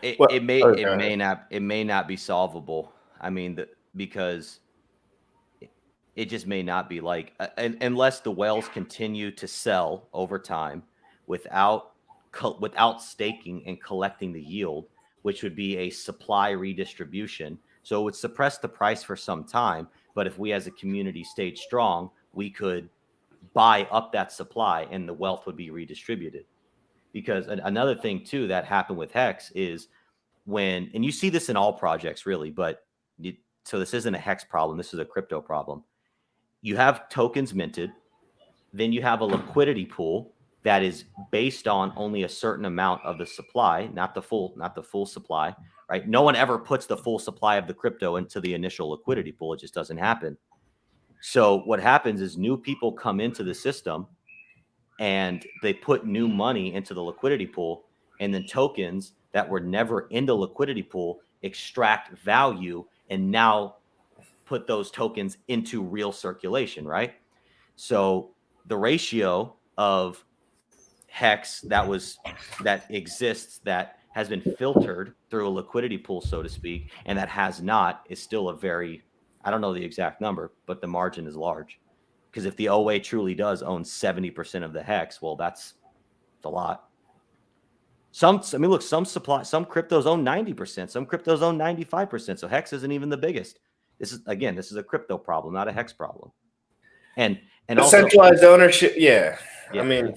it may not be solvable. I mean, because it just may not be unless the whales continue to sell over time without staking and collecting the yield, which would be a supply redistribution. So it would suppress the price for some time. But if we as a community stayed strong, we could buy up that supply and the wealth would be redistributed. Because another thing too that happened with Hex is and you see this in all projects really, so this isn't a Hex problem, this is a crypto problem. You have tokens minted, then you have a liquidity pool that is based on only a certain amount of the supply, not the full supply, right? No one ever puts the full supply of the crypto into the initial liquidity pool. It just doesn't happen. So what happens is new people come into the system and they put new money into the liquidity pool, and then tokens that were never in the liquidity pool extract value and now put those tokens into real circulation, right? So the ratio of Hex that exists, that has been filtered through a liquidity pool, so to speak, and that has not, is still I don't know the exact number, but the margin is large. Because if the OA truly does own 70% of the Hex, well, that's a lot. Some cryptos own 90%, some cryptos own 95%. So Hex isn't even the biggest. This is a crypto problem, not a Hex problem. And also centralized ownership. Yeah. Yeah. I mean,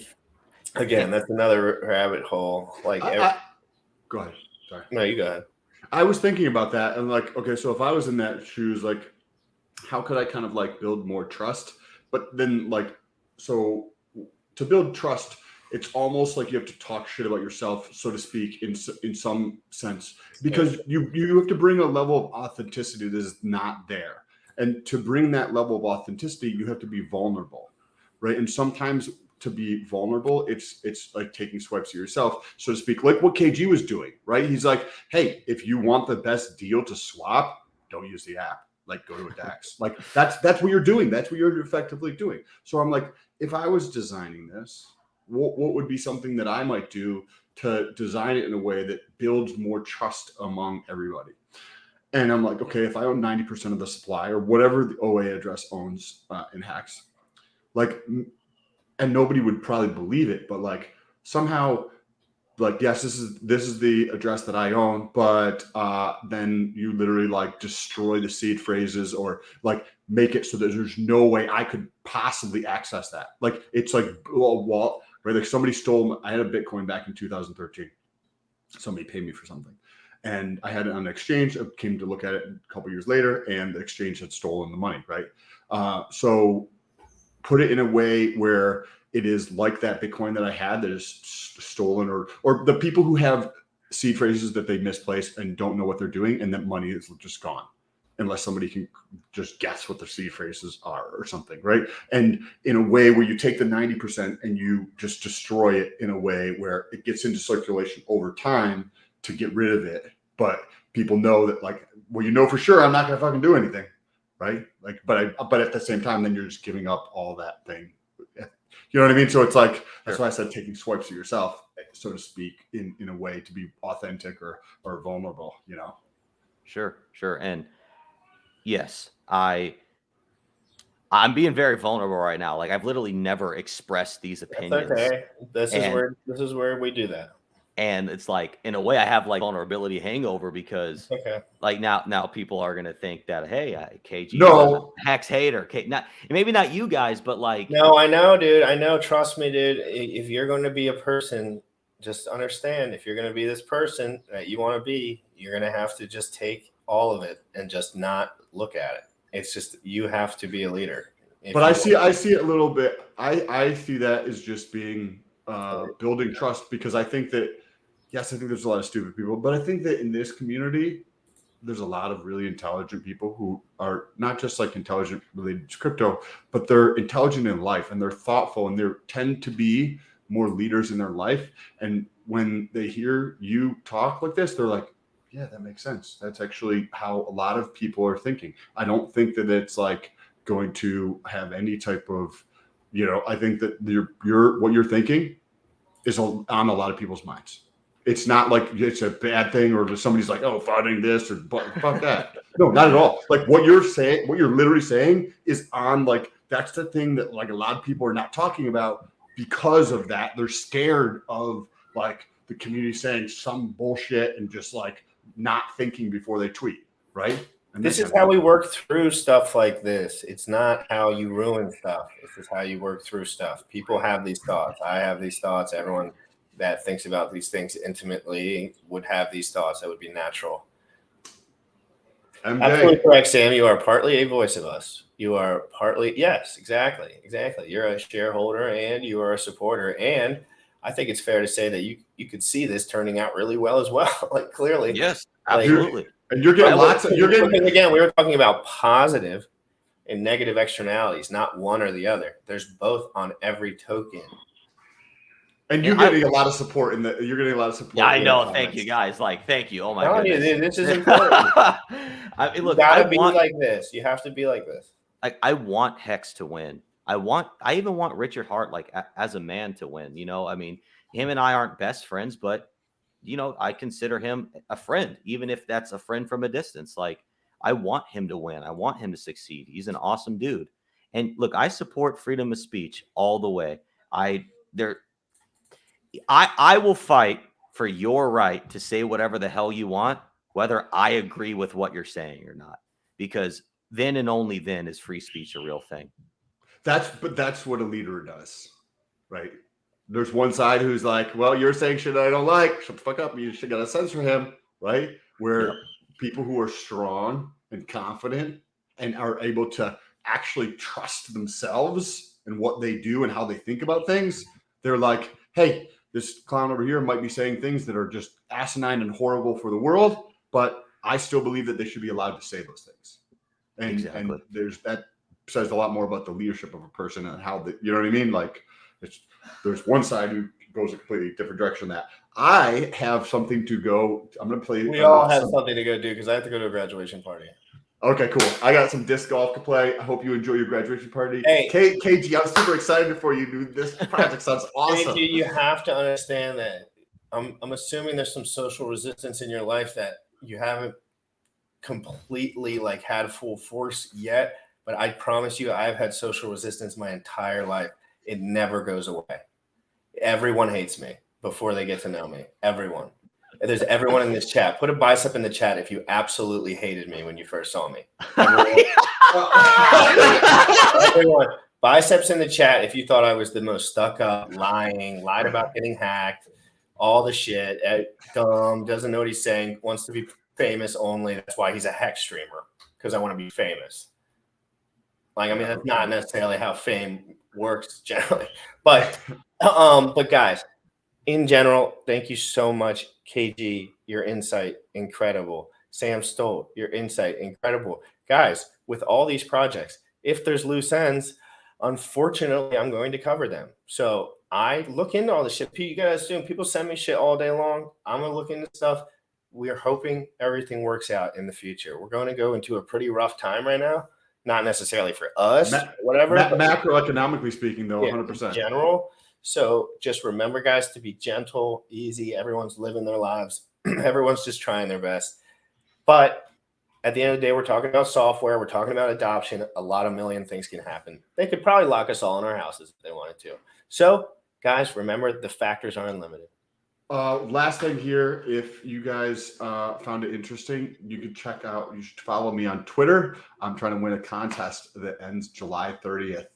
again, that's another rabbit hole. go ahead. Sorry. No, you go ahead. I was thinking about that and okay, so if I was in that shoes, how could I kind of build more trust? But then so to build trust, it's almost like you have to talk shit about yourself, so to speak, in some sense, because you have to bring a level of authenticity that is not there. And to bring that level of authenticity, you have to be vulnerable, right? And sometimes to be vulnerable, it's like taking swipes at yourself, so to speak, like what KG was doing, right? He's like, hey, if you want the best deal to swap, don't use the app. Go to a DEX. That's what you're doing. That's what you're effectively doing. So I'm like, if I was designing this, what would be something that I might do to design it in a way that builds more trust among everybody? And I'm like, okay, if I own 90% of the supply or whatever the OA address owns in Hex, and nobody would probably believe it, but somehow, yes, this is the address that I own, but then you literally destroy the seed phrases or make it so that there's no way I could possibly access that. It's a wall, right? Somebody stole. I had a Bitcoin back in 2013. Somebody paid me for something, and I had it on an exchange. I came to look at it a couple years later, and the exchange had stolen the money, right? So put it in a way where it is like that Bitcoin that I had that is stolen, or the people who have seed phrases that they misplaced and don't know what they're doing, and that money is just gone unless somebody can just guess what the seed phrases are or something, right? And in a way where you take the 90% and you just destroy it in a way where it gets into circulation over time to get rid of it, but people know that for sure I'm not gonna fucking do anything, right? But at the same time, then you're just giving up all that thing. You know what I mean? So it's that's why I said taking swipes at yourself, so to speak, in a way to be authentic or vulnerable, Sure. And yes, I'm being very vulnerable right now. I've literally never expressed these opinions. That's okay. This is where we do that. And it's in a way I have vulnerability hangover because now people are gonna think that, hey, KG is a Hex hater. Maybe not you guys, but no, I know, dude. I know. Trust me, dude. If you're going to be a person, just understand, if you're going to be this person that you want to be, you're going to have to just take all of it and just not look at it. It's just, you have to be a leader. But I see it a little bit. I see that as just being building trust, because I think that, yes, I think there's a lot of stupid people, but I think that in this community, there's a lot of really intelligent people who are not just intelligent related to crypto, but they're intelligent in life and they're thoughtful and they tend to be more leaders in their life. And when they hear you talk like this, they're like, yeah, that makes sense. That's actually how a lot of people are thinking. I don't think that it's going to have any type of, I think that what you're thinking is on a lot of people's minds. It's not like it's a bad thing or somebody's like, oh, funding this or fuck that. No, not at all. Like what you're saying, what you're literally saying is on like, that's the thing that like a lot of people are not talking about because of that. They're scared of like the community saying some bullshit and just like not thinking before they tweet, right? And this is how we work through stuff like this. It's not how you ruin stuff. This is how you work through stuff. People have these thoughts. I have these thoughts. Everyone that thinks about these things intimately would have these thoughts. That would be natural. MJ. Absolutely correct, Sam. You are partly a voice of us. You are partly, yes, exactly. You're a shareholder and you are a supporter. And I think it's fair to say that you could see this turning out really well as well. Like clearly. Yes, like, absolutely. And you're getting lots of, again, we were talking about positive and negative externalities, not one or the other. There's both on every token. And you're getting a lot of support you're getting a lot of support. Yeah, I know. Thank you guys. Like, thank you. Oh my goodness. This is important. I mean, look, you gotta be like this. You have to be like this. Like, I want Hex to win. I even want Richard Hart, like as a man, to win. You know, I mean, him and I aren't best friends, but you know, I consider him a friend, even if that's a friend from a distance. Like, I want him to win. I want him to succeed. He's an awesome dude. And look, I support freedom of speech all the way. I will fight for your right to say whatever the hell you want, whether I agree with what you're saying or not, because then and only then is free speech a real thing. That's what a leader does, right? There's one side who's like, well, you're saying shit I don't like. Shut the fuck up. You should gotta censor him, right? Where people who are strong and confident and are able to actually trust themselves and what they do and how they think about things, they're like, hey, this clown over here might be saying things that are just asinine and horrible for the world, but I still believe that they should be allowed to say those things. And there's that says a lot more about the leadership of a person and how you know what I mean? Like there's one side who goes a completely different direction. That I have something to go. I'm going to play. We all have something to go do because I have to go to a graduation party. Okay, cool. I got some disc golf to play. I hope you enjoy your graduation party. Hey, KG, I'm super excited for you, dude. This project sounds awesome. KG, you have to understand that I'm assuming there's some social resistance in your life that you haven't completely like had full force yet. But I promise you, I've had social resistance my entire life. It never goes away. Everyone hates me before they get to know me. Everyone. There's everyone in this chat. Put a bicep in the chat if you absolutely hated me when you first saw me. Everyone. Biceps in the chat if you thought I was the most stuck up, lied about getting hacked, all the shit, dumb, doesn't know what he's saying, wants to be famous only. That's why he's a hex streamer, because I want to be famous. Like, I mean, that's not necessarily how fame works generally. But guys, in general, thank you so much, KG. Your insight, incredible. Sam Stoll, your insight, incredible. Guys, with all these projects, if there's loose ends, unfortunately, I'm going to cover them. So I look into all this shit. You guys assume people send me shit all day long. I'm going to look into stuff. We are hoping everything works out in the future. We're going to go into a pretty rough time right now. Not necessarily for us, whatever. Macroeconomically speaking, though, 100%. In general. So just remember, guys, to be gentle, easy. Everyone's living their lives. Everyone's just trying their best. But at the end of the day, we're talking about software. We're talking about adoption. A lot of million things can happen. They could probably lock us all in our houses if they wanted to. So, guys, remember, the factors are unlimited. Last thing here, if you guys found it interesting, you should follow me on Twitter. I'm trying to win a contest that ends July 30th.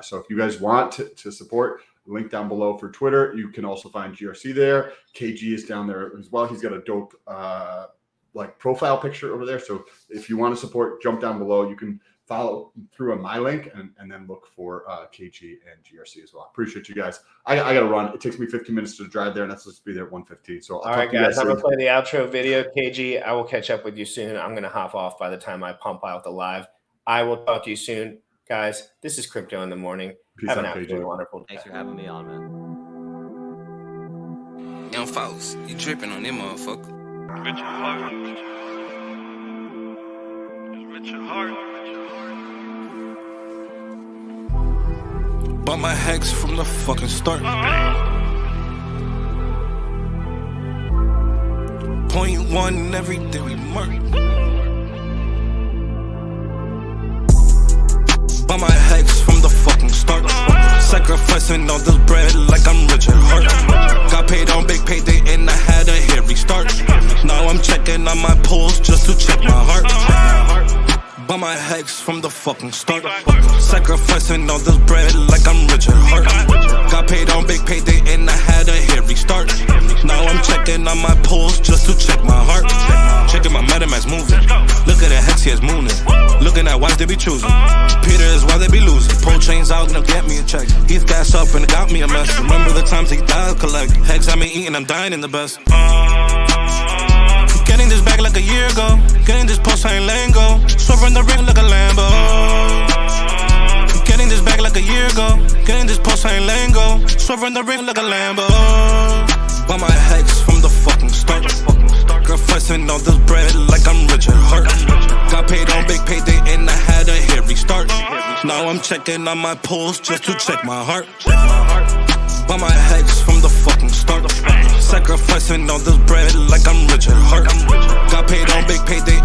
So if you guys want to support, link down below for Twitter. You can also find GRC there. KG is down there as well. He's got a dope like profile picture over there. So if you want to support, jump down below. You can follow through on my link and then look for KG and GRC as well. Appreciate you guys. I got to run. It takes me 15 minutes to drive there, and that's supposed to be there at 1:15. So all right, guys, I'm going to play the outro video. KG, I will catch up with you soon. I'm going to hop off by the time I pump out the live. I will talk to you soon, guys. This is Crypto in the Morning. Peace Have an out, absolutely KG. wonderful day. Thanks for having me on, man. Young folks, you tripping on them motherfucker. Richard Hart. Richard Hart. Bought my hex from the fucking start. 1.1 every day we murk. By my hex from the fucking start. Sacrificing all this bread like I'm Richard Hart. Got paid on big payday and I had a hairy start. Now I'm checking on my pulse just to check my heart. By my hex from the fucking start. Sacrificing all this bread like I'm Richard Hart. Got paid on big payday and I had a hairy start. Now I'm checking on my pulse just to check my heart. Checking my MetaMask moving. Look at the hex, he is mooning. Looking at wives they be choosing. Peter is why they be losing. Pull chains out and they'll get me a check. He's gas up and it got me a mess. Remember the times he died collect. Hex I been eating, I'm dying in the best. Getting this back like a year ago. Getting this post, I ain't letting go. Swerving the ring like a Lambo. Getting this back like a year ago. Getting this post, I ain't letting go. Swerving the ring like a Lambo. By my hex from the fucking start. Sacrificing all this bread like I'm Richard Hart. Got paid on big payday and I had a hairy start. Now I'm checking on my pulse just to check my heart. By my hex from the fucking start. Sacrificing all this bread like I'm Richard Hart. Got paid on big payday